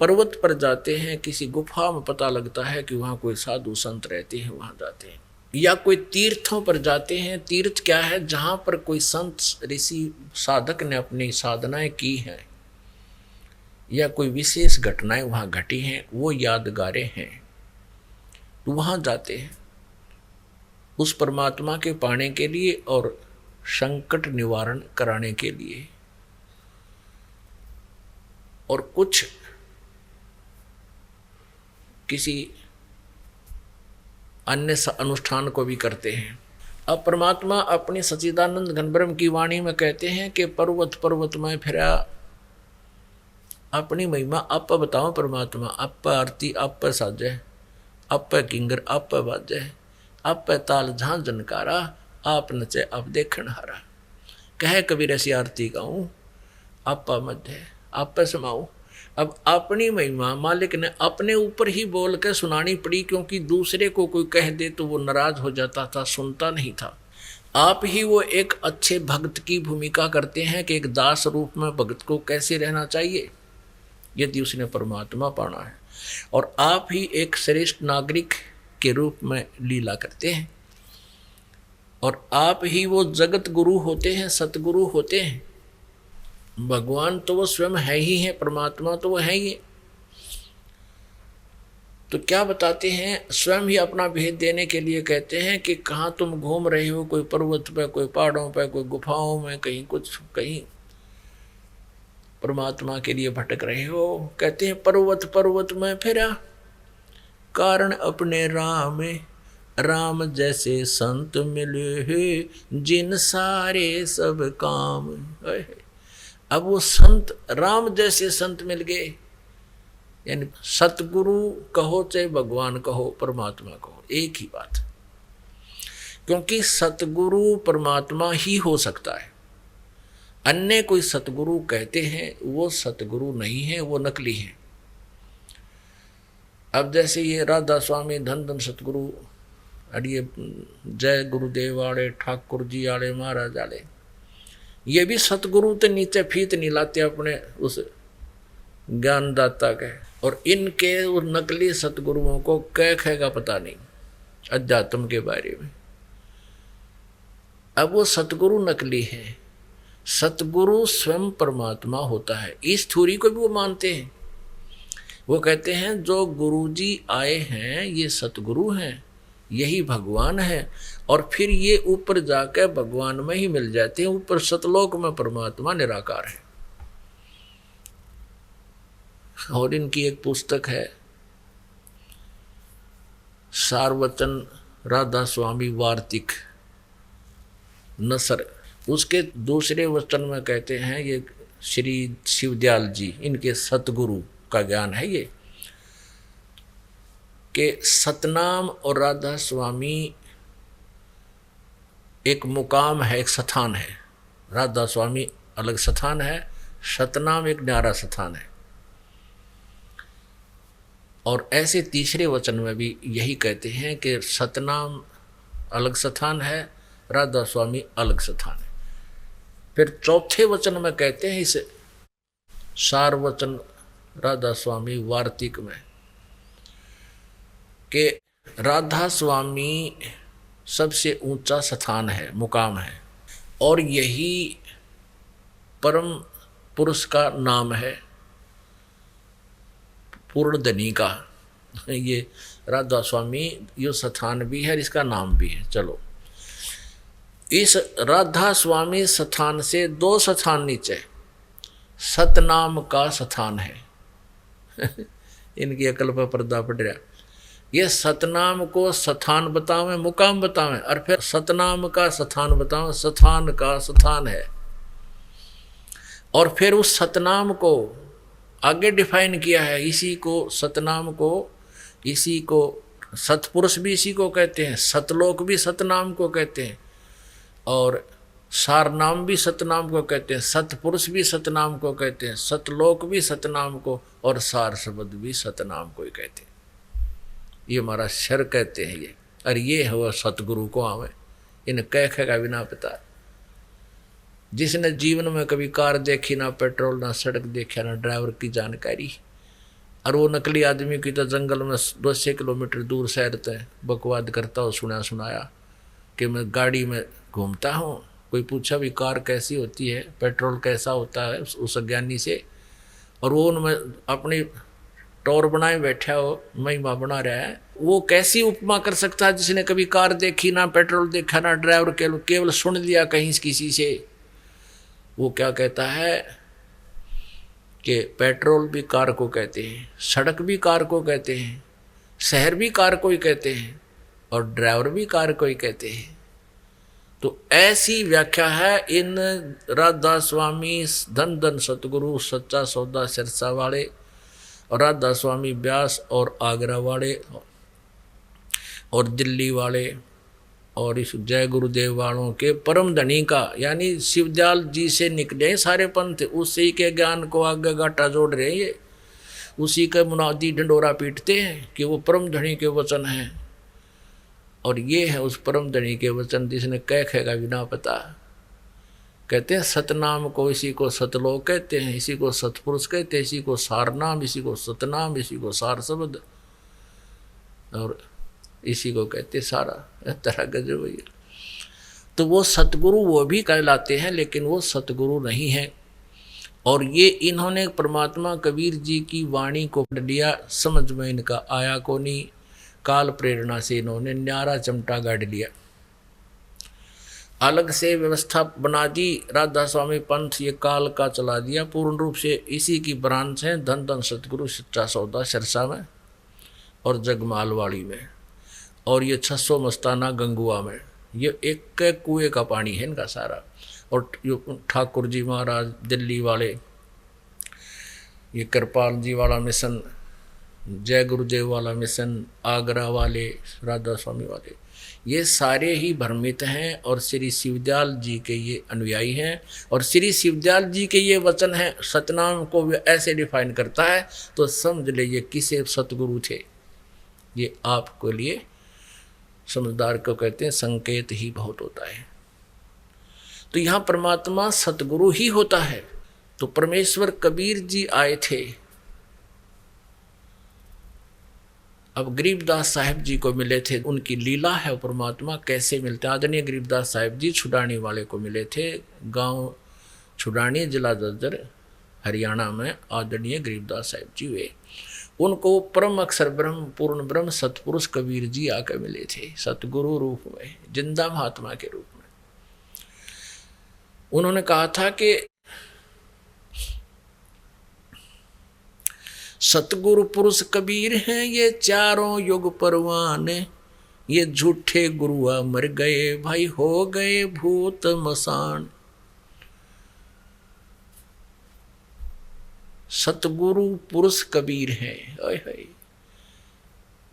पर्वत पर जाते हैं, किसी गुफा में पता लगता है कि वहाँ कोई साधु संत रहते हैं, वहाँ जाते हैं। या कोई तीर्थों पर जाते हैं। तीर्थ क्या है? जहाँ पर कोई संत ऋषि साधक ने अपनी साधनाएं की हैं या कोई विशेष घटनाएं वहाँ घटी हैं, वो यादगारें हैं, तो वहाँ जाते हैं उस परमात्मा के पाने के लिए और संकट निवारण कराने के लिए। और कुछ किसी अन्य अनुष्ठान को भी करते हैं। अब परमात्मा अपनी सच्चिदानंद घन ब्रह्म की वाणी में कहते हैं कि पर्वत पर्वत में फिरा, अपनी महिमा आप बताओ परमात्मा, आप आरती, आप साजे, आप किंगर, आप बाजे, आप ताल झां जनकारा, आप नचे आप देखन हारा। कह कबीर ऐसी आरती गाऊं, आप मध्य आप समाऊं। अब अपनी महिमा मालिक ने अपने ऊपर ही बोल के सुनानी पड़ी, क्योंकि दूसरे को कोई कह दे तो वो नाराज हो जाता था, सुनता नहीं था। आप ही वो एक अच्छे भक्त की भूमिका करते हैं कि एक दास रूप में भक्त को कैसे रहना चाहिए यदि उसने परमात्मा पाना है, और आप ही एक श्रेष्ठ नागरिक के रूप में लीला करते हैं, और आप ही वो जगत गुरु होते हैं, सतगुरु होते हैं। भगवान तो वो स्वयं है ही है, परमात्मा तो वो है ही। तो क्या बताते हैं, स्वयं ही अपना भेद देने के लिए कहते हैं कि कहाँ तुम घूम रहे हो, कोई पर्वत पे, कोई पहाड़ों पे, कोई गुफाओं में, कहीं कुछ, कहीं परमात्मा के लिए भटक रहे हो। कहते हैं पर्वत पर्वत में फिरा, कारण अपने राम, राम जैसे संत मिले हैं, जिन सारे सब काम। अब वो संत, राम जैसे संत मिल गए, यानी सतगुरु कहो चाहे भगवान कहो, परमात्मा कहो, एक ही बात। क्योंकि सतगुरु परमात्मा ही हो सकता है, अन्य कोई सतगुरु कहते हैं वो सतगुरु नहीं है, वो नकली है। अब जैसे ये राधा स्वामी धन धन सतगुरु, अड़िए जय गुरुदेव आड़े, ठाकुर जी आड़े, महाराज आड़े, ये भी सतगुरु तो नीचे फीत नहीं लाते अपने उस ज्ञानदाता के, और इनके उस नकली सतगुरुओं को क्या कहेगा पता नहीं अध्यात्म के बारे में। अब वो सतगुरु नकली है, सतगुरु स्वयं परमात्मा होता है। इस थ्योरी को भी वो मानते हैं। वो कहते हैं जो गुरुजी आए हैं ये सतगुरु हैं, यही भगवान है, और फिर ये ऊपर जाकर भगवान में ही मिल जाते हैं। ऊपर सतलोक में परमात्मा निराकार है। और इनकी एक पुस्तक है सारवचन राधा स्वामी वार्तिक नसर, उसके दूसरे वचन में कहते हैं, ये श्री शिवदयाल जी, इनके सतगुरु का ज्ञान है ये, कि सतनाम और राधा स्वामी एक मुकाम है, एक स्थान है। राधा स्वामी अलग स्थान है, सतनाम एक न्यारा स्थान है। और ऐसे तीसरे वचन में भी यही कहते हैं कि सतनाम अलग स्थान है, राधा स्वामी अलग स्थान है। फिर चौथे वचन में कहते हैं इस सारवचन राधा स्वामी वार्तिक में कि राधा स्वामी सबसे ऊंचा स्थान है, मुकाम है, और यही परम पुरुष का नाम है, पूर्ण धनी का। ये राधा स्वामी यो स्थान भी है, इसका नाम भी है। चलो, इस राधा स्वामी स्थान से दो स्थान नीचे सतनाम का स्थान है। इनकी अकल पर पर्दा पड़ रहा। ये सतनाम को स्थान बतावें, मुकाम बतावें, और फिर सतनाम का स्थान बतावें, स्थान का स्थान है। और फिर उस सतनाम को आगे डिफाइन किया है, इसी को सतनाम को, इसी को सतपुरुष भी इसी को कहते हैं, सतलोक भी सतनाम को कहते हैं, और सारनाम भी सतनाम को कहते हैं, सतपुरुष भी सतनाम को कहते हैं, सतलोक भी सतनाम को, और सार शब्द भी सतनाम को ही कहते हैं। ये हमारा शर कहते हैं ये। और ये है वह सतगुरु को आवे, इन कह का बिना पता। जिसने जीवन में कभी कार देखी ना, पेट्रोल ना, सड़क देखा ना, ड्राइवर की जानकारी, और वो नकली आदमी की तो जंगल में 200 किलोमीटर दूर शहर तय बकवाद करता हो, सुनाया कि मैं गाड़ी में घूमता हूँ। कोई पूछा भी कार कैसी होती है, पेट्रोल कैसा होता है उस अज्ञानी से, और वो उनमें अपनी टोर बनाए बैठा हो, महिमा बना रहा है। वो कैसी उपमा कर सकता है जिसने कभी कार देखी ना, पेट्रोल देखा ना, ड्राइवर केवल सुन लिया कहीं किसी से। वो क्या कहता है कि पेट्रोल भी कार को कहते हैं, सड़क भी कार को कहते हैं, शहर भी कार को ही कहते हैं, और ड्राइवर भी कार को ही कहते हैं। तो ऐसी व्याख्या है इन राधा स्वामी धन धन सतगुरु सच्चा सौदा सिरसा वाले और राधा स्वामी व्यास और आगरा वाले और दिल्ली वाले और इस जय गुरुदेव वालों के परम धनी का, यानी शिवदयाल जी से निकले सारे पंथ, उसी के ज्ञान को आगे गाटा जोड़ रहे हैं ये, उसी का मुनादी ढंडोरा पीटते हैं कि वो परम धनी के वचन हैं। और ये है उस परम धनी के वचन जिसने कह खेगा बिना पता। कहते हैं सतनाम को, इसी को सतलोक कहते हैं, इसी को सतपुरुष कहते हैं, इसी को सारनाम, इसी को सतनाम, इसी को सार शब्द, और इसी को कहते सारा तरह गजब भैया। तो वो सतगुरु वो भी कहलाते हैं, लेकिन वो सतगुरु नहीं है। और ये इन्होंने परमात्मा कबीर जी की वाणी को पढ़ लिया, समझ में इनका आया को नहीं, काल प्रेरणा से इन्होंने न्यारा चमटा गाड़ लिया, अलग से व्यवस्था बना दी। राधा स्वामी पंथ ये काल का चला दिया पूर्ण रूप से। इसी की ब्रांच है धन धन सतगुरु सच्चा सौदा सिरसा में और जगमालवाड़ी में, और ये 600 मस्ताना गंगुआ में। ये एक कुएं का पानी है इनका सारा। और ठाकुर जी महाराज दिल्ली वाले, ये कृपाल जी वाला मिशन, जय गुरुदेव वाला मिशन, आगरा वाले, राधा स्वामी वाले, ये सारे ही भ्रमित हैं और श्री शिवदयाल जी के ये अनुयायी हैं। और श्री शिवदयाल जी के ये वचन हैं, सतनाम को भी ऐसे डिफाइन करता है, तो समझ लीजिए किसे सतगुरु थे। ये आपके लिए समझदार को कहते हैं संकेत ही बहुत होता है। तो यहाँ परमात्मा सतगुरु ही होता है। तो परमेश्वर कबीर जी आए थे, अब गरीबदास साहिब जी को मिले थे, उनकी लीला है परमात्मा कैसे मिलते हैं। आदरणीय गरीबदास साहिब जी छुड़ानी वाले को मिले थे, गांव छुड़ानी जिला जज्जर हरियाणा में आदरणीय गरीबदास साहिब जी हुए। उनको परम अक्षर ब्रह्म पूर्ण ब्रह्म सतपुरुष कबीर जी आकर मिले थे, सतगुरु रूप में, जिंदा महात्मा के रूप में। उन्होंने कहा था कि सतगुरु पुरुष कबीर हैं ये चारों युग परवान, ये झूठे गुरुआ मर गए भाई हो गए भूत मसान। सतगुरु पुरुष कबीर हैं,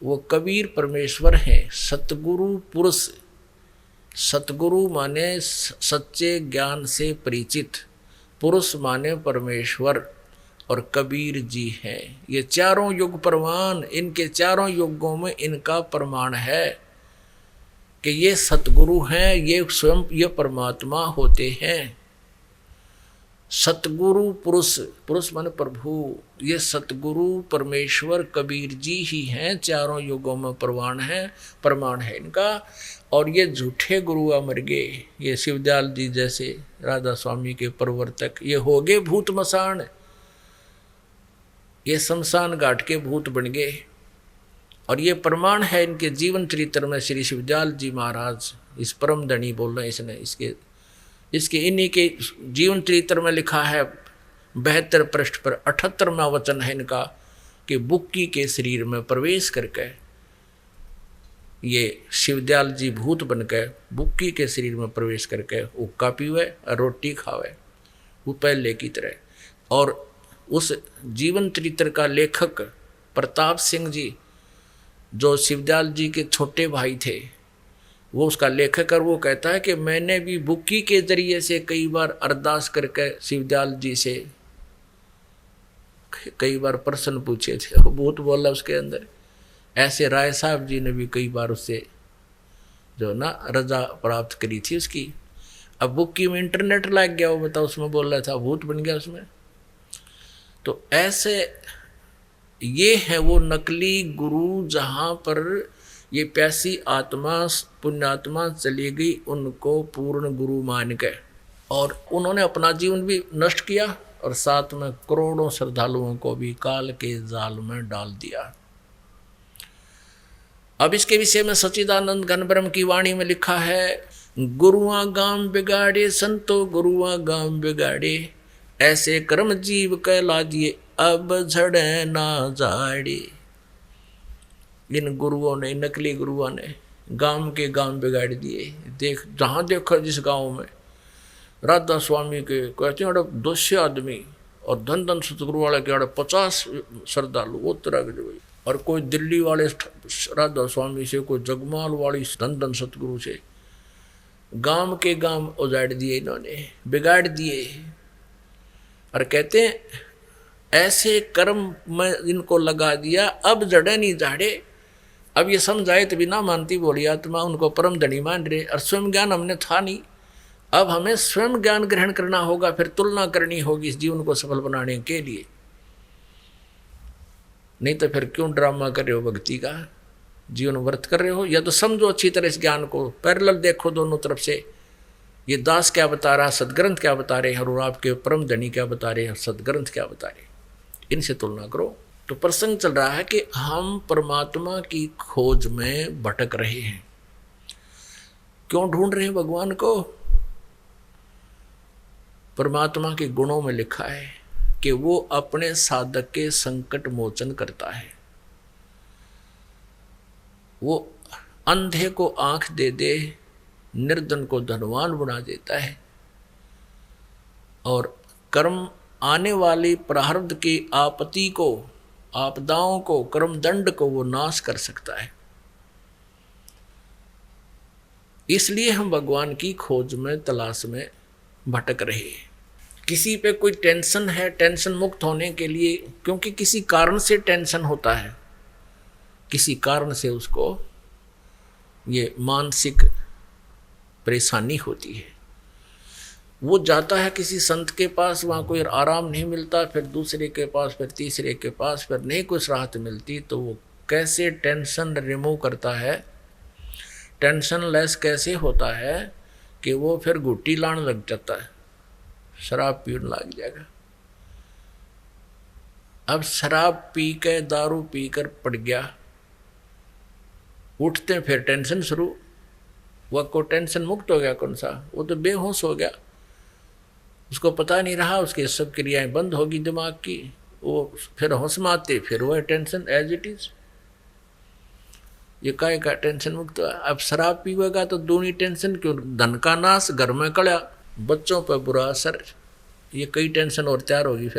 वो कबीर परमेश्वर हैं। सतगुरु पुरुष, सतगुरु माने सच्चे ज्ञान से परिचित, पुरुष माने परमेश्वर, और कबीर जी हैं ये चारों युग प्रमाण। इनके चारों युगों में इनका प्रमाण है कि ये सतगुरु हैं, ये स्वयं ये परमात्मा होते हैं। सतगुरु पुरुष, पुरुष माने प्रभु, ये सतगुरु परमेश्वर कबीर जी ही हैं, चारों युगों में प्रमाण है इनका। और ये झूठे गुरुआ मर गए, ये शिवदयाल जी जैसे राधा स्वामी के प्रवर्तक, ये हो गए भूत मसान, ये शमशान घाट के भूत बन गए। और ये प्रमाण है इनके जीवन चरित्र में। श्री शिवदयाल जी महाराज इस परम धनी बोल रहे हैं, इसने इसके इन्हीं के जीवन चरित्र में लिखा है 72 पृष्ठ पर 78वां वचन है इनका कि बुक्की के शरीर में प्रवेश करके ये शिवदयाल जी भूत बनकर बुक्की के शरीर में प्रवेश करके हुक्का पीवे और रोटी खावे, वो पहले की तरह। और उस जीवन चरित्र का लेखक प्रताप सिंह जी, जो शिवदयाल जी के छोटे भाई थे, वो उसका लेखक, और वो कहता है कि मैंने भी बुक्की के जरिए से कई बार अरदास करके शिवदयाल जी से कई बार प्रश्न पूछे थे, वो भूत बोला उसके अंदर। ऐसे राय साहब जी ने भी कई बार उससे जो ना रजा प्राप्त करी थी उसकी। अब बुक्की में इंटरनेट लग गया, वो बताओ, उसमें बोल रहा था, भूत बन गया उसमें। तो ऐसे ये है वो नकली गुरु, जहाँ पर ये प्यासी आत्मा पुण्यात्मा चली गई, उनको पूर्ण गुरु मान के, और उन्होंने अपना जीवन भी नष्ट किया और साथ में करोड़ों श्रद्धालुओं को भी काल के जाल में डाल दिया। अब इसके विषय में सच्चिदानंद घन ब्रह्म की वाणी में लिखा है, गुरुआ गाम बिगाड़े संतो गुरुआ गाम बिगाड़े, ऐसे कर्म जीव कहला दिए अब झड़े ना झाड़े। इन गुरुओं ने, नकली गुरुओं ने गांव के गांव बिगाड़ दिए। देख जहाँ देखो जिस गांव में राधा स्वामी के कहते हैं 200 आदमी और धन धन सतगुरु वाले के 50 श्रद्धालु वो तरह के भाई। और कोई दिल्ली वाले राधा स्वामी से, कोई जगमाल वाली धन धन सतगुरु से, गांव के गांव उजाड़ दिए इन्होंने, बिगाड़ दिए। और कहते हैं ऐसे कर्म में इनको लगा दिया, अब जड़े नहीं झाड़े। अब ये समझाए तो भी ना मानती बोली आत्मा, उनको परम धनी मान रहे। और स्वयं ज्ञान हमने था नहीं, अब हमें स्वयं ज्ञान ग्रहण करना होगा, फिर तुलना करनी होगी इस जीवन को सफल बनाने के लिए। नहीं तो फिर क्यों ड्रामा कर रहे हो भक्ति का, जीवन व्रत कर रहे हो। या तो समझो अच्छी तरह इस ज्ञान को, पैरेलल देखो दोनों तरफ से। ये दास क्या बता रहा, सदग्रंथ क्या बता रहे हैं, और आपके परम धनी क्या बता रहे हैं, सदग्रंथ क्या बता रहे हैं, इनसे तुलना करो। तो प्रसंग चल रहा है कि हम परमात्मा की खोज में भटक रहे हैं। क्यों ढूंढ रहे हैं भगवान को? परमात्मा के गुणों में लिखा है कि वो अपने साधक के संकट मोचन करता है। वो अंधे को आंख दे दे, निर्धन को धनवान बना देता है, और कर्म आने वाली प्रारब्ध की आपत्ति को, आपदाओं को, कर्म दंड को वो नाश कर सकता है। इसलिए हम भगवान की खोज में, तलाश में भटक रहे हैं। किसी पे कोई टेंशन है, टेंशन मुक्त होने के लिए, क्योंकि किसी कारण से टेंशन होता है, किसी कारण से उसको ये मानसिक परेशानी होती है। वो जाता है किसी संत के पास, वहाँ कोई आराम नहीं मिलता, फिर दूसरे के पास, फिर तीसरे के पास, फिर नहीं कुछ राहत मिलती, तो वो कैसे टेंशन रिमूव करता है, टेंशन लेस कैसे होता है कि वो फिर घुट्टी लाने लग जाता है, शराब पीने लग जाएगा। अब शराब पी के, दारू पी कर पड़ गया, उठते फिर टेंशन शुरू। वह को टेंशन मुक्त हो गया कौन सा? वो तो बेहोश हो गया, उसको पता नहीं रहा, उसकी सब क्रियाएं बंद होगी दिमाग की, वो फिर होश में आते, फिर वह टेंशन एज इट इज। ये काय का टेंशन मुक्त हुआ। अब शराब पीवेगा तो दूनी टेंशन क्यों? धन का नाश, घर में कड़ा, बच्चों पर बुरा असर, ये कई टेंशन और तैयार होगी।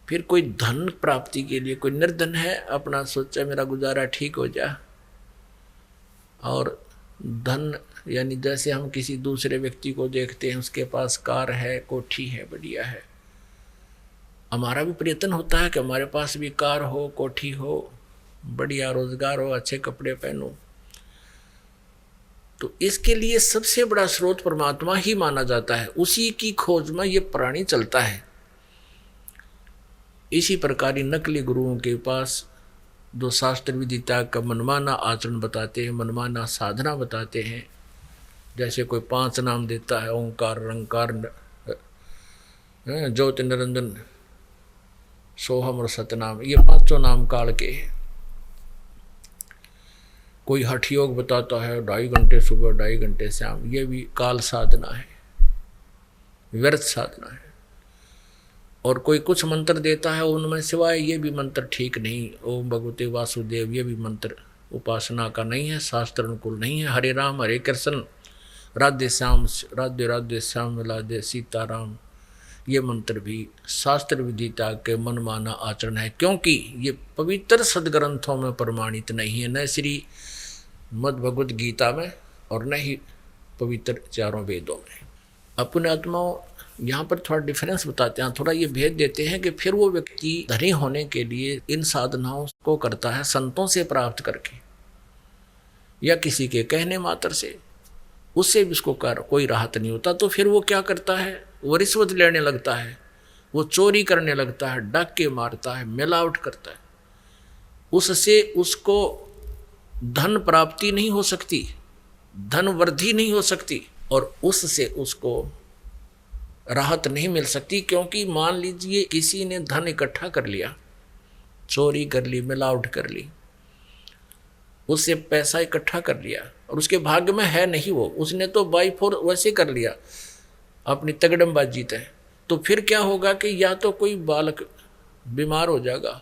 फिर कोई धन प्राप्ति के लिए, कोई निर्धन है, अपना सोचा मेरा गुजारा ठीक हो जा, और धन यानी जैसे हम किसी दूसरे व्यक्ति को देखते हैं, उसके पास कार है, कोठी है, बढ़िया है, हमारा भी प्रयत्न होता है कि हमारे पास भी कार हो, कोठी हो, बढ़िया रोजगार हो, अच्छे कपड़े पहनो। तो इसके लिए सबसे बड़ा स्रोत परमात्मा ही माना जाता है, उसी की खोज में ये प्राणी चलता है। इसी प्रकार नकली गुरुओं के पास दो शास्त्र विदिता का मनमाना आचरण बताते हैं, मनमाना साधना बताते हैं। जैसे कोई 5 नाम देता है, ओंकार, रंकार, ज्योति, निरंजन, सोहम और सतनाम, ये 5 नाम काल के हैं। कोई हठ योग बताता है, 2.5 घंटे सुबह, 2.5 घंटे शाम, ये भी काल साधना है, व्यर्थ साधना है। और कोई कुछ मंत्र देता है, उनमें सिवाय ये भी मंत्र ठीक नहीं, ओम भगवते वासुदेव, ये भी मंत्र उपासना का नहीं है, शास्त्र अनुकूल नहीं है। हरे राम हरे कृष्ण, राधे श्याम राधे राधे श्याम राधे सीताराम, ये मंत्र भी शास्त्र विदिता के मनमाना आचरण है, क्योंकि ये पवित्र सदग्रंथों में प्रमाणित नहीं है, न श्री मद् भगवत गीता में और न ही पवित्र चारों वेदों में। अपने आत्माओं यहाँ पर थोड़ा डिफरेंस बताते हैं, थोड़ा ये भेद देते हैं कि फिर वो व्यक्ति धनी होने के लिए इन साधनाओं को करता है संतों से प्राप्त करके या किसी के कहने मात्र से, उससे भी उसको कोई राहत नहीं होता। तो फिर वो क्या करता है? वो रिश्वत लेने लगता है, वो चोरी करने लगता है, डाके मारता है, मिलावट करता है। उससे उसको धन प्राप्ति नहीं हो सकती, धन वृद्धि नहीं हो सकती, और उससे उसको राहत नहीं मिल सकती। क्योंकि मान लीजिए किसी ने धन इकट्ठा कर लिया, चोरी कर ली, मिलावट कर ली, उससे पैसा इकट्ठा कर लिया और उसके भाग्य में है नहीं वो, उसने तो बाई फोर वैसे कर लिया अपनी तगड़मबाजी तय, तो फिर क्या होगा कि या तो कोई बालक बीमार हो जाएगा,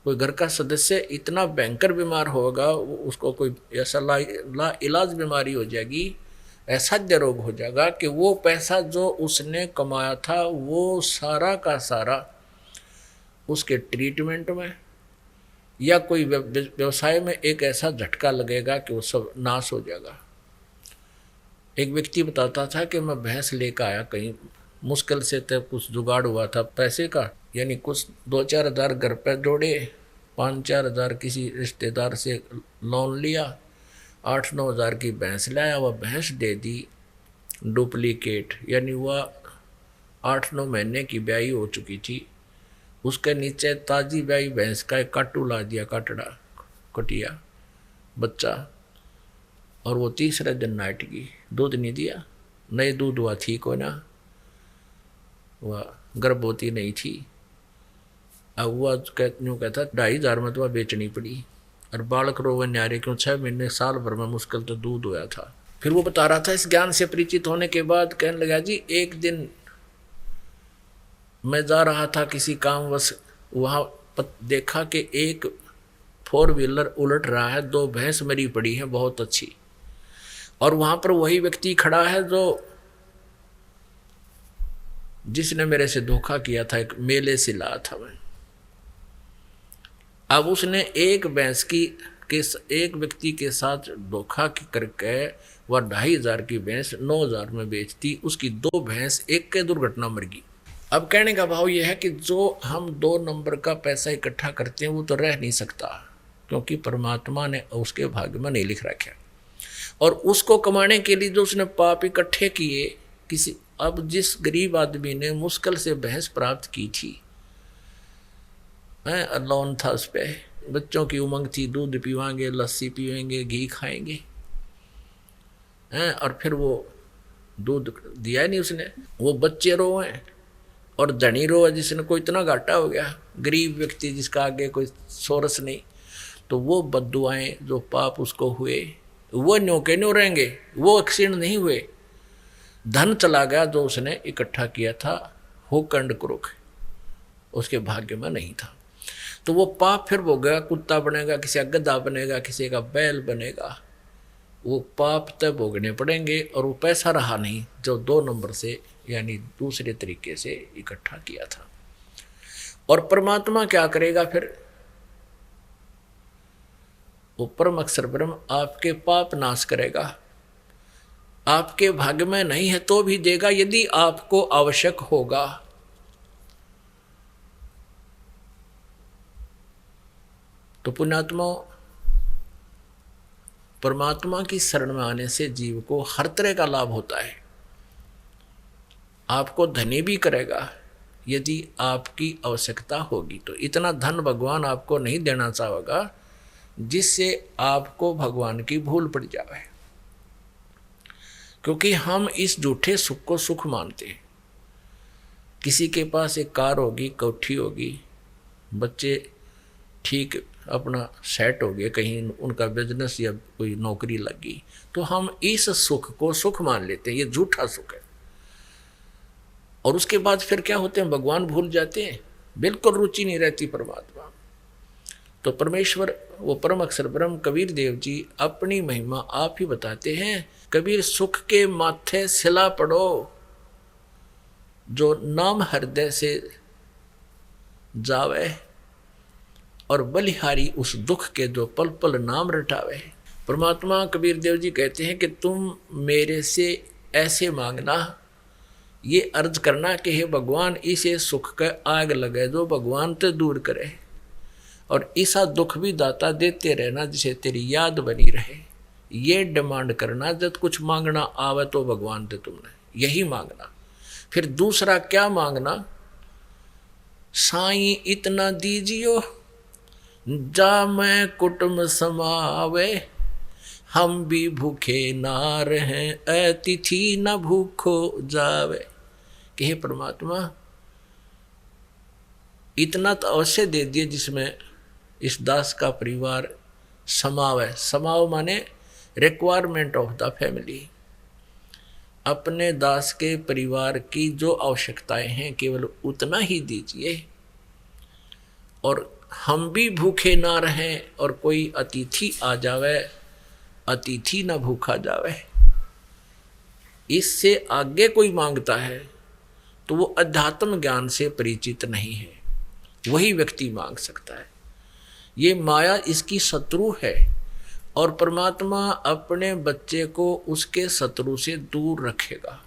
कोई घर का सदस्य इतना भयंकर बीमार होगा, उसको कोई ऐसा ला इलाज बीमारी हो जाएगी, असाध्य रोग हो जाएगा कि वो पैसा जो उसने कमाया था वो सारा का सारा उसके ट्रीटमेंट में या कोई व्यवसाय में एक ऐसा झटका लगेगा कि वो सब नाश हो जाएगा। एक व्यक्ति बताता था कि मैं भैंस लेकर आया, कहीं मुश्किल से तब कुछ जुगाड़ हुआ था पैसे का, यानी कुछ 2-4 हज़ार घर पर जोड़े, 5-4 हज़ार किसी रिश्तेदार से लोन लिया, 8-9 हज़ार की भैंस लाया। वह भैंस दे दी डुप्लीकेट, यानी वह 8-9 महीने की ब्याई हो चुकी थी। उसके नीचे ताज़ी ब्याई भैंस का एक काटू ला दिया, कटिया बच्चा, और वो तीसरे दिन नाट गई, दूध नहीं दिया, नए दूध हुआ थी को ना, वह गर्भवती नहीं थी। अब वह कहता 2,500 में तो वह बेचनी पड़ी, और बालक रोवे न्यारे क्यों 6 महीने साल भर में मुश्किल तो दूध हुआ था। फिर वो बता रहा था, इस ज्ञान से परिचित होने के बाद कहने लगा, जी एक दिन मैं जा रहा था किसी कामवश, वहाँ देखा कि एक 4 व्हीलर उलट रहा है, 2 भैंस मरी पड़ी है बहुत अच्छी, और वहाँ पर वही व्यक्ति खड़ा है जो जिसने मेरे से धोखा किया था, एक मेले से लाया था मैं। अब उसने एक भैंस की एक व्यक्ति के साथ धोखा करके वह 2,500 की भैंस 9,000 में बेचती, उसकी 2 भैंस एक के दुर्घटना मर गई। अब कहने का भाव यह है कि जो हम 2 नंबर का पैसा इकट्ठा करते हैं वो तो रह नहीं सकता, क्योंकि परमात्मा ने उसके भाग्य में नहीं लिख रखा। और उसको कमाने के लिए जो उसने पाप इकट्ठे किए किसी, अब जिस गरीब आदमी ने मुश्किल से भैंस प्राप्त की थी, लोन था उस पर, बच्चों की उमंग थी, दूध पीवाएंगे, लस्सी पीवेंगे, घी खाएंगे, और फिर वो दूध दिया नहीं उसने, वो बच्चे रोए और धनी रोए जिसने कोई इतना घाटा हो गया, गरीब व्यक्ति जिसका आगे कोई सोरस नहीं, तो वो बद्दुआएं जो पाप उसको हुए वो न्यों के न्यों रहेंगे, वो क्षीण नहीं हुए। धन चला गया जो उसने इकट्ठा किया था, हो कंड क्रुख, उसके भाग्य में नहीं था, तो वो पाप फिर हो गया, कुत्ता बनेगा, किसी का गधा बनेगा, किसी का बैल बनेगा, वो पाप तब भोगने पड़ेंगे, और वो पैसा रहा नहीं जो 2 नंबर से यानी दूसरे तरीके से इकट्ठा किया था। और परमात्मा क्या करेगा फिर, वो परम अक्षर ब्रह्म आपके पाप नाश करेगा, आपके भाग्य में नहीं है तो भी देगा यदि आपको आवश्यक होगा। तो पुण्यात्मा, परमात्मा की शरण में आने से जीव को हर तरह का लाभ होता है, आपको धनी भी करेगा यदि आपकी आवश्यकता होगी। तो इतना धन भगवान आपको नहीं देना चाहेगा जिससे आपको भगवान की भूल पड़ जाए, क्योंकि हम इस झूठे सुख को सुख मानते हैं। किसी के पास एक कार होगी, कोठी होगी, बच्चे ठीक अपना सेट हो गए, कहीं उनका बिजनेस या कोई नौकरी लगी, तो हम इस सुख को सुख मान लेते हैं, ये झूठा सुख है। और उसके बाद फिर क्या होते हैं, भगवान भूल जाते हैं, बिल्कुल रुचि नहीं रहती परमात्मा। तो परमेश्वर वो परम अक्षर ब्रह्म कबीर देव जी अपनी महिमा आप ही बताते हैं। कबीर सुख के माथे सिला पड़ो, जो नाम हृदय से जावे, और बलिहारी उस दुख के जो पल पल नाम रटावे। परमात्मा कबीर देव जी कहते हैं कि तुम मेरे से ऐसे मांगना, ये अर्ज करना कि हे भगवान इसे सुख का आग लगे जो भगवान ते दूर करे, और ऐसा दुख भी दाता देते रहना जिसे तेरी याद बनी रहे। ये डिमांड करना, जब कुछ मांगना आवे तो भगवान ते तुमने यही मांगना। फिर दूसरा क्या मांगना, साईं इतना दीजियो जा मैं कुटुंब समावे, हम भी भूखे ना रहें अतिथि न भूखो जावे। कि हे परमात्मा इतना तो अवश्य दे दिए जिसमें इस दास का परिवार समावे। समाव माने रिक्वायरमेंट ऑफ द फैमिली, अपने दास के परिवार की जो आवश्यकताएं हैं केवल उतना ही दीजिए, और हम भी भूखे ना रहें और कोई अतिथि आ जावे, अतिथि ना भूखा जावे, इससे आगे कोई मांगता है तो वो अध्यात्म ज्ञान से परिचित नहीं है, वही व्यक्ति मांग सकता है। ये माया इसकी शत्रु है और परमात्मा अपने बच्चे को उसके शत्रु से दूर रखेगा।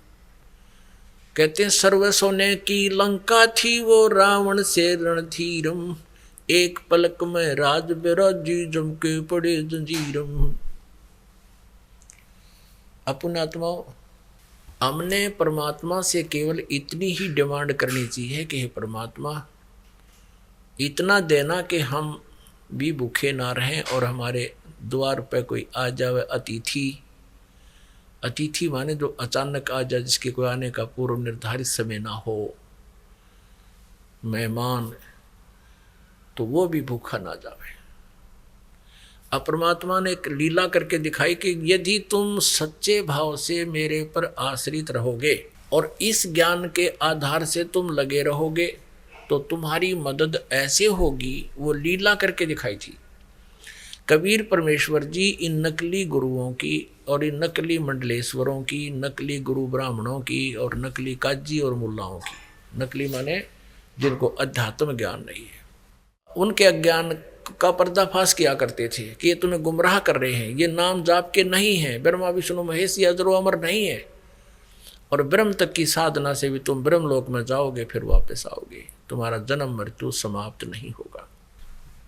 कहते हैं सर्व सोने की लंका थी वो रावण से रणधीरम, एक पलक में राज बिराजी जम के पड़े जंजीरम। अपनात्माओं, हमने परमात्मा से केवल इतनी ही डिमांड करनी चाहिए कि हे परमात्मा इतना देना कि हम भी भूखे ना रहें और हमारे द्वार पर कोई आ जावे अतिथि। अतिथि माने जो अचानक आ जाए, जिसके कोई आने का पूर्व निर्धारित समय ना हो, मेहमान, तो वो भी भूखा ना जावे। अब परमात्मा ने एक लीला करके दिखाई कि यदि तुम सच्चे भाव से मेरे पर आश्रित रहोगे और इस ज्ञान के आधार से तुम लगे रहोगे तो तुम्हारी मदद ऐसे होगी। वो लीला करके दिखाई थी। कबीर परमेश्वर जी इन नकली गुरुओं की और इन नकली मंडलेश्वरों की, नकली गुरु ब्राह्मणों की और नकली काजी और मुल्लाओं की, नकली माने जिनको अध्यात्म ज्ञान नहीं है, उनके अज्ञान का पर्दाफाश किया करते थे कि ये तुम्हें गुमराह कर रहे हैं, ये नाम जाप के नहीं है, ब्रह्मा विष्णु महेश ये अजरो अमर नहीं है, और ब्रह्म तक की साधना से भी तुम ब्रह्मलोक में जाओगे फिर वापस आओगे, तुम्हारा जन्म मृत्यु समाप्त नहीं होगा।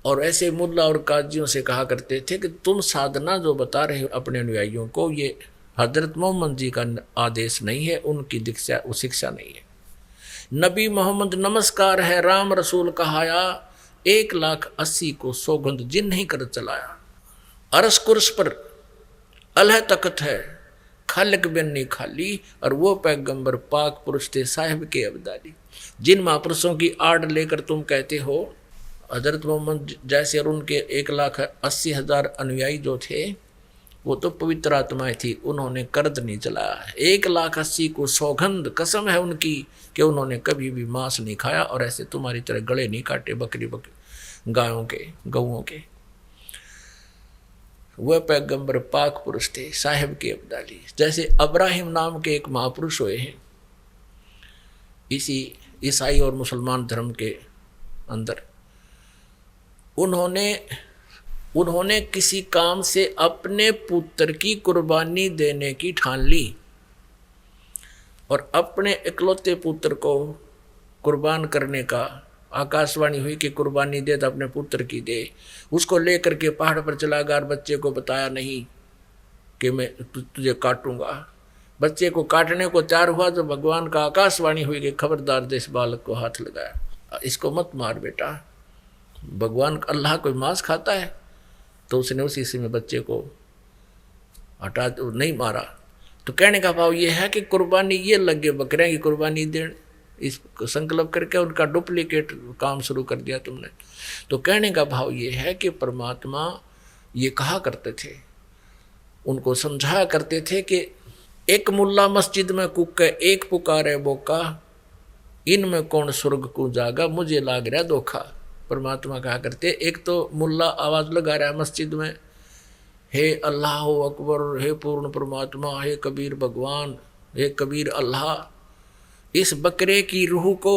और ऐसे मुल्ला और काजियों से कहा करते थे कि तुम साधना जो बता रहे हो अपने अनुयायियों को, ये हजरत मोहम्मद जी का आदेश नहीं है, उनकी दीक्षा शिक्षा नहीं है। नबी मोहम्मद नमस्कार है, राम रसूल कहाया, 1,80,000 को सौगंध जिन नहीं कर चलाया। अरस कुर्स पर अल्लाह तख्त है, खालिक बिन खाली, और वो पैगंबर पाक पुरुष थे साहिब के अब्दाली। जिन महापुरुषों की आड़ लेकर तुम कहते हो हजरत मोहम्मद जैसे, और उनके 1,80,000 अनुयायी जो थे वो तो पवित्र आत्माएं थी, उन्होंने कर्द नहीं चलाया। 1,80,000 को सौगंध कसम है उनकी कि उन्होंने कभी भी मांस नहीं खाया और ऐसे तुम्हारी तरह गले नहीं काटे बकरी गायों के, गऊओं के। वह पैगंबर पाक पुरुष थे साहिब के अब्दाली। जैसे अब्राहिम नाम के एक महापुरुष हुए हैं इसी ईसाई और मुसलमान धर्म के अंदर। उन्होंने किसी काम से अपने पुत्र की कुर्बानी देने की ठान ली और अपने इकलौते पुत्र को कुर्बान करने का आकाशवाणी हुई कि कुर्बानी दे तो अपने पुत्र की दे। उसको लेकर के पहाड़ पर चला गया, बच्चे को बताया नहीं कि मैं तुझे काटूंगा। बच्चे को काटने को तैयार हुआ तो भगवान का आकाशवाणी हुई कि खबरदार दे, इस बालक को हाथ लगाया, इसको मत मार बेटा। भगवान अल्लाह कोई मांस खाता है? तो उसने उसी से में बच्चे को हटा नहीं मारा। तो कहने का भाव ये है कि कुर्बानी ये लगे बकरियां की कुर्बानी देने, इस संकल्प करके उनका डुप्लीकेट काम शुरू कर दिया तुमने। तो कहने का भाव ये है कि परमात्मा ये कहा करते थे, उनको समझाया करते थे कि एक मुल्ला मस्जिद में कुक एक पुकारे बोका, इनमें कौन स्वर्ग को जागा, मुझे लाग रहा धोखा। परमात्मा कहा करते, एक तो मुल्ला आवाज़ लगा रहा है मस्जिद में, हे अल्लाह अकबर, हे पूर्ण परमात्मा, हे कबीर भगवान, हे कबीर अल्लाह, इस बकरे की रूह को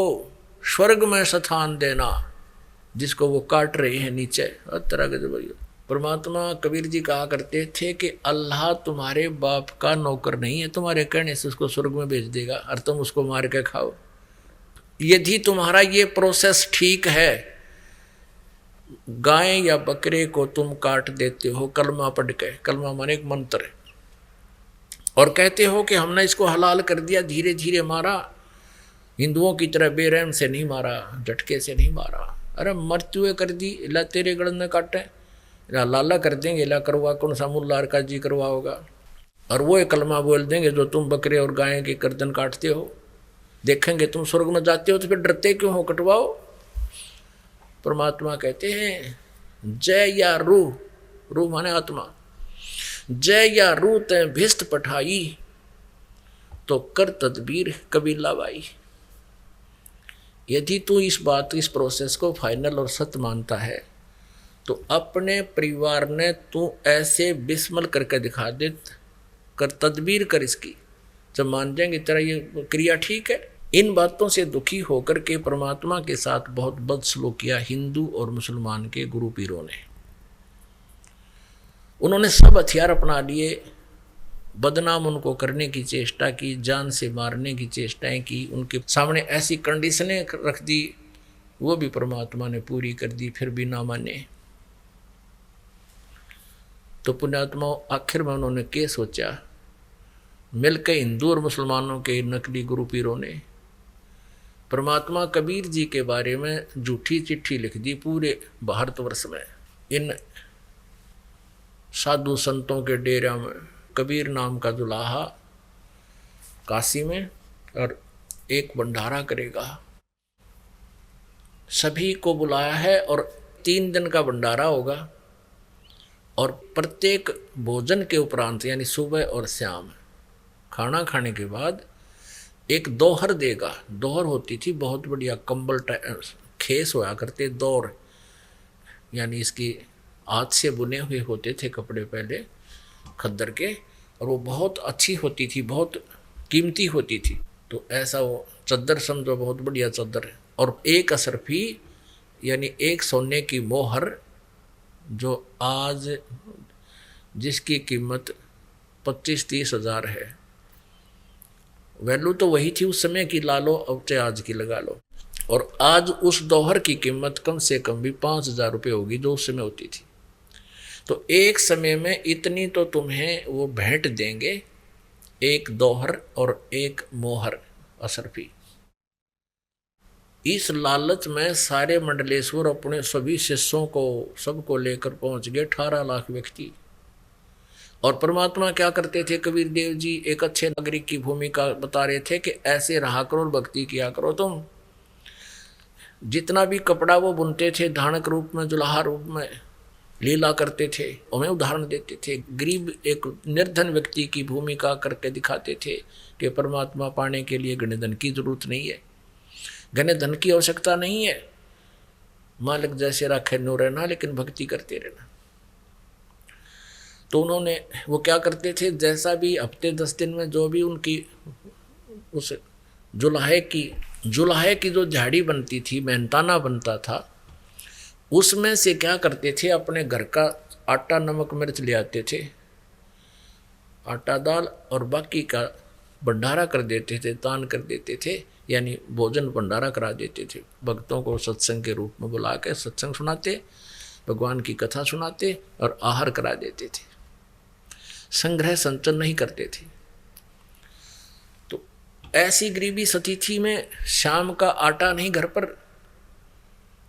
स्वर्ग में स्थान देना, जिसको वो काट रहे हैं नीचे। तरह के भैया परमात्मा कबीर जी कहा करते थे कि अल्लाह तुम्हारे बाप का नौकर नहीं है, तुम्हारे कहने से उसको स्वर्ग में भेज देगा और तुम उसको मार के खाओ। यदि तुम्हारा ये प्रोसेस ठीक है, गाय या बकरे को तुम काट देते हो कलमा पढ़ के, कलमा माने एक मंत्र है, और कहते हो कि हमने इसको हलाल कर दिया, धीरे धीरे मारा, हिंदुओं की तरह बेरहम से नहीं मारा, झटके से नहीं मारा। अरे मृत्यु कर दी, ला तेरे गड़न में काटे, लाला कर देंगे, ला करवा कौन सा मुल्ला का जी करवा होगा, और वो एक कलमा बोल देंगे जो तुम बकरे और गाय की गर्दन काटते हो, देखेंगे तुम स्वर्ग में जाते हो तो फिर डरते क्यों हो, कटवाओ। परमात्मा कहते हैं जय या रूह, रूह माने आत्मा, जय या रूह तय भिस्त पठाई, तो कर तदबीर कबीला बाई। यदि तू इस प्रोसेस को फाइनल और सत्य मानता है तो अपने परिवार ने तू ऐसे बिस्मल करके दिखा दे, कर तदबीर कर इसकी, जब मान जाएंगे तेरा ये क्रिया ठीक है। इन बातों से दुखी होकर के परमात्मा के साथ बहुत बदसलूक किया हिंदू और मुसलमान के गुरु पीरों ने। उन्होंने सब हथियार अपना लिए, बदनाम उनको करने की चेष्टा की, जान से मारने की चेष्टाएं की, उनके सामने ऐसी कंडीशनें रख दी, वो भी परमात्मा ने पूरी कर दी, फिर भी ना माने। तो पुण्यात्माओं, आखिर में उन्होंने क्या सोचा, मिलकर हिंदू और मुसलमानों के नकली गुरु पीरों ने परमात्मा कबीर जी के बारे में झूठी चिट्ठी लिख दी पूरे भारतवर्ष में। इन साधु संतों के डेरा में कबीर नाम का दुल्हा काशी में, और एक भंडारा करेगा, सभी को बुलाया है और 3 दिन का भंडारा होगा। और प्रत्येक भोजन के उपरांत यानी सुबह और शाम खाना खाने के बाद एक दोहर देगा। दोहर होती थी बहुत बढ़िया कंबल खेस होया करते, दौर यानी इसकी हाथ से बुने हुए होते थे कपड़े पहले खद्दर के, और वो बहुत अच्छी होती थी, बहुत कीमती होती थी। तो ऐसा वो चद्दर समझो, बहुत बढ़िया चद्दर है। और एक असरफी यानी एक सोने की मोहर, जो आज जिसकी कीमत 25-30 हज़ार है, वैल्यू तो वही थी उस समय की, ला लो अब चाहे आज की लगा लो। और आज उस दोहर की कीमत कम से कम भी 5,000 रुपये होगी जो उस समय होती थी। तो एक समय में इतनी तो तुम्हें वो भेंट देंगे, एक दोहर और एक मोहर असरफी। इस लालच में सारे मंडलेश्वर अपने सभी शिष्यों को सबको लेकर पहुंच गए, 18 लाख व्यक्ति। और परमात्मा क्या करते थे, कबीर देव जी एक अच्छे नागरिक की भूमिका बता रहे थे कि ऐसे रहा करो और भक्ति किया करो। तुम जितना भी कपड़ा वो बुनते थे, धानक रूप में, जुलाहा रूप में लीला करते थे, उन्हें उदाहरण देते थे। गरीब एक निर्धन व्यक्ति की भूमिका करके दिखाते थे कि परमात्मा पाने के लिए घने धन की जरूरत नहीं है, घने धन की आवश्यकता नहीं है, मालिक जैसे राखे नो रहना, लेकिन भक्ति करते रहना। तो उन्होंने वो क्या करते थे, जैसा भी हफ्ते 10 दिन में जो भी उनकी उस जुलाहे की जो झाड़ी बनती थी, मेहनताना बनता था, उसमें से क्या करते थे, अपने घर का आटा नमक मिर्च ले आते थे, आटा दाल, और बाकी का भंडारा कर देते थे, दान कर देते थे, यानी भोजन भंडारा करा देते थे। भक्तों को सत्संग के रूप में बुला के सत्संग सुनाते, भगवान की कथा सुनाते और आहार करा देते थे। संग्रह संचन नहीं करते थे। तो ऐसी गरीबी स्थिति में शाम का आटा नहीं घर पर,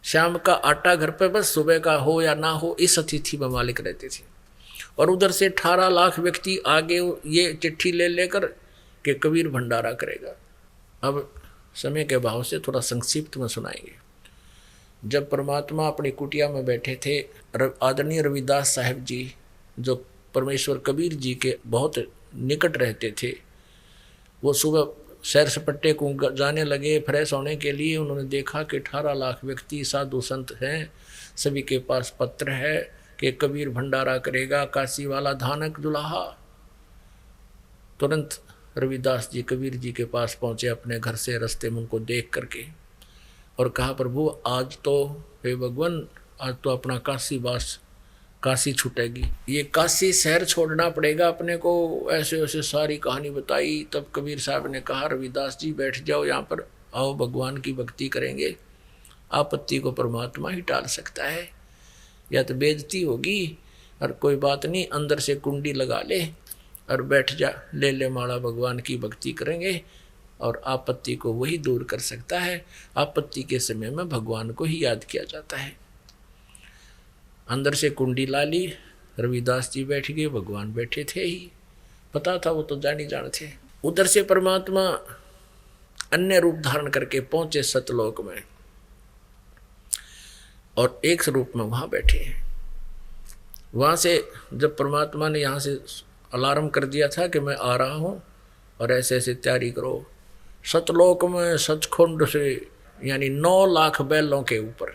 शाम का आटा घर पर बस सुबह का हो या ना हो, इस स्थिति में मालिक रहते थे। और उधर से 18 लाख व्यक्ति आगे ये चिट्ठी ले लेकर के कबीर भंडारा करेगा। अब समय के अभाव से थोड़ा संक्षिप्त में सुनाएंगे। जब परमात्मा अपनी कुटिया में बैठे थे, आदरणीय रविदास साहब जी जो परमेश्वर कबीर जी के बहुत निकट रहते थे, वो सुबह सैर सपट्टे को जाने लगे फ्रेश होने के लिए। उन्होंने देखा कि 18 लाख व्यक्ति साधु संत हैं, सभी के पास पत्र है कि कबीर भंडारा करेगा, काशी वाला धानक दुल्हा। तुरंत रविदास जी कबीर जी के पास पहुँचे अपने घर से, रास्ते में उनको देख करके, और कहा, प्रभु आज तो हे भगवान, आज तो अपना काशी छूटेगी, ये काशी शहर छोड़ना पड़ेगा अपने को। ऐसे ऐसे सारी कहानी बताई। तब कबीर साहब ने कहा, रविदास जी बैठ जाओ यहाँ पर, आओ भगवान की भक्ति करेंगे। आपत्ति को परमात्मा ही टाल सकता है, या तो बेइज्जती होगी, और कोई बात नहीं, अंदर से कुंडी लगा ले और बैठ जा, ले ले माला, भगवान की भक्ति करेंगे। और आपत्ति को वही दूर कर सकता है। आपत्ति के समय में भगवान को ही याद किया जाता है। अंदर से कुंडी ला ली, रविदास जी बैठ गए, भगवान बैठे थे ही, पता था वो तो जानी जान थे। उधर से परमात्मा अन्य रूप धारण करके पहुंचे सतलोक में, और एक रूप में वहां बैठे हैं। वहां से जब परमात्मा ने यहाँ से अलार्म कर दिया था कि मैं आ रहा हूँ और ऐसे ऐसे तैयारी करो, सतलोक में सचखंड से यानी 9 लाख बैलों के ऊपर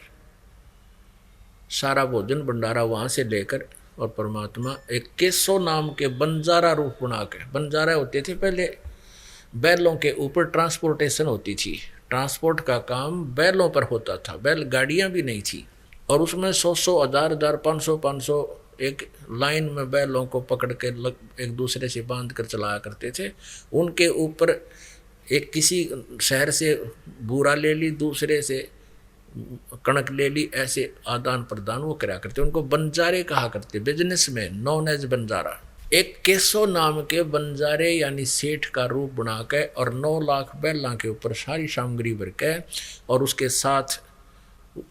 सारा भोजन भंडारा वहां से लेकर, और परमात्मा एक केसो नाम के बंजारा रूप बना के, बंजारा होते थे पहले, बैलों के ऊपर ट्रांसपोर्टेशन होती थी, ट्रांसपोर्ट का काम बैलों पर होता था, बैल गाड़ियां भी नहीं थी, और उसमें 100 1000 500 एक लाइन में बैलों को पकड़ के एक दूसरे से बांध कर चलाया करते थे। उनके ऊपर एक किसी शहर से बूरा ले ली, दूसरे से कणक ले ली, ऐसे आदान प्रदान वो करा करते, उनको बंजारे कहा करते, बिजनेस में नॉन एज बंजारा। एक केसो नाम के बंजारे यानी सेठ का रूप बना के और 9 लाख बैलों के ऊपर सारी सामग्री भर के, और उसके साथ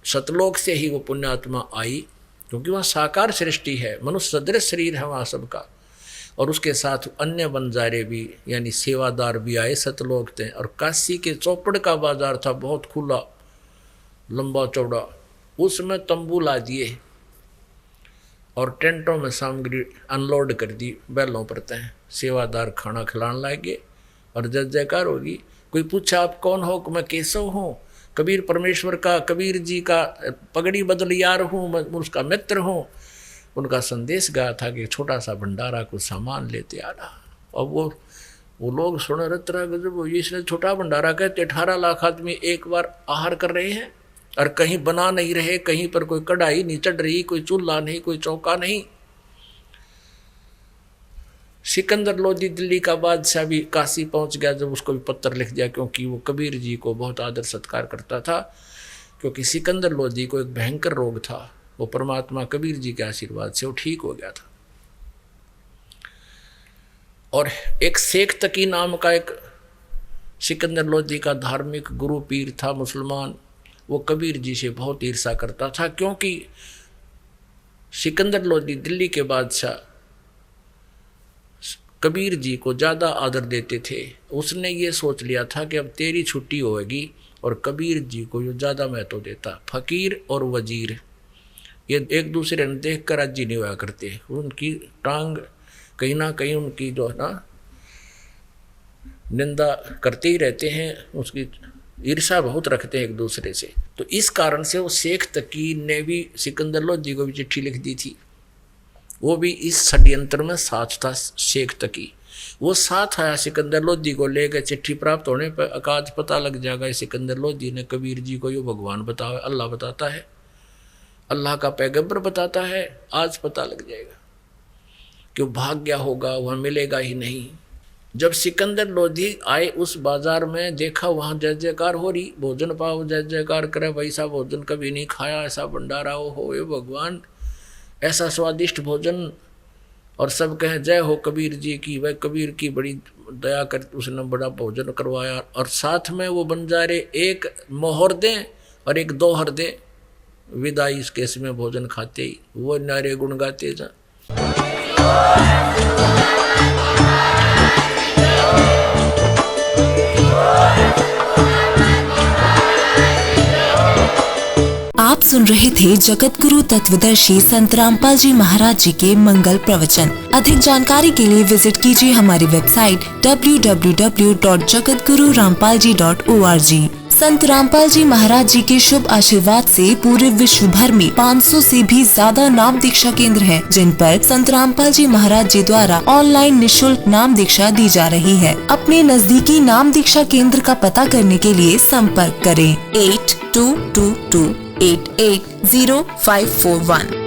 सतलोक से ही वो पुण्यात्मा आई, क्योंकि वहाँ साकार सृष्टि है, मनुष्य सदृश शरीर है वहाँ सबका, और उसके साथ अन्य बंजारे भी यानी सेवादार भी आए सतलोक थे। और काशी के चौपड़ का बाजार था, बहुत खुला लंबा चौड़ा, उसमें तंबू ला दिए और टेंटों में सामग्री अनलोड कर दी बैलों पर तय, सेवादार खाना खिलाने लगे और जय जयकार होगी। कोई पूछा आप कौन हो, मैं केशव हूँ, कबीर परमेश्वर का, कबीर जी का पगड़ी बदल यार हूँ, मैं उसका मित्र हूँ। उनका संदेश गया था कि छोटा सा भंडारा कुछ सामान लेते आना। और वो लोग सुन रहे रहा गजब, इसने छोटा भंडारा कहते 18 लाख आदमी एक बार आहार कर रहे हैं और कहीं बना नहीं रहे, कहीं पर कोई कढ़ाई नहीं चढ़ रही, कोई चूल्हा नहीं, कोई चौका नहीं। सिकंदर लोधी दिल्ली का बादशाह भी काशी पहुंच गया जब उसको भी पत्र लिख दिया, क्योंकि वो कबीर जी को बहुत आदर सत्कार करता था। क्योंकि सिकंदर लोधी को एक भयंकर रोग था, वो परमात्मा कबीर जी के आशीर्वाद से वो ठीक हो गया था। और एक शेख तकी नाम का एक सिकंदर लोधी का धार्मिक गुरु पीर था मुसलमान, वो कबीर जी से बहुत ईर्षा करता था, क्योंकि सिकंदर लोधी दिल्ली के बादशाह कबीर जी को ज़्यादा आदर देते थे। उसने ये सोच लिया था कि अब तेरी छुट्टी होगी, और कबीर जी को जो ज़्यादा महत्व देता। फकीर और वजीर ये एक दूसरे ने देख कर राजी नहीं हुआ करते, उनकी टांग कहीं ना कहीं उनकी जो है ना निंदा करते ही रहते हैं, उसकी ईर्षा बहुत रखते हैं एक दूसरे से। तो इस कारण से वो शेख तकी ने भी सिकंदर लोधी को भी चिट्ठी लिख दी थी। वो भी इस षड्यंत्र में साथ था शेख तकी, वो साथ आया सिकंदर लोधी को लेकर। चिट्ठी प्राप्त होने पर आज पता लग जाएगा सिकंदर लोधी ने कबीर जी को, यो भगवान बताओ, अल्लाह बताता है, अल्लाह का पैगंबर बताता है, आज पता लग जाएगा। क्यों भाग गया होगा, वह मिलेगा ही नहीं। जब सिकंदर लोधी आए उस बाजार में, देखा वहाँ जय जयकार हो रही, भोजन पाओ जय जयकार करे, वैसा भोजन कभी नहीं खाया, ऐसा भंडारा हो ये भगवान, ऐसा स्वादिष्ट भोजन, और सब कहें जय हो कबीर जी की। वह कबीर की बड़ी दया कर, उसने बड़ा भोजन करवाया, और साथ में वो बंजारे एक मोहर दें और एक दोहर दें, विदाई इस केस में भोजन खाते ही वो नारे गुण गाते जा। आप सुन रहे थे जगत गुरु तत्वदर्शी संत रामपाल जी महाराज जी के मंगल प्रवचन। अधिक जानकारी के लिए विजिट कीजिए हमारी वेबसाइट www.jagatgururampalji.org। संत रामपाल जी महाराज जी के शुभ आशीर्वाद से पूरे विश्व भर में 500 से भी ज्यादा नाम दीक्षा केंद्र हैं, जिन पर संत रामपाल जी महाराज जी द्वारा ऑनलाइन निःशुल्क नाम दीक्षा दी जा रही है। अपने नजदीकी नाम दीक्षा केंद्र का पता करने के लिए संपर्क करें 8222880541।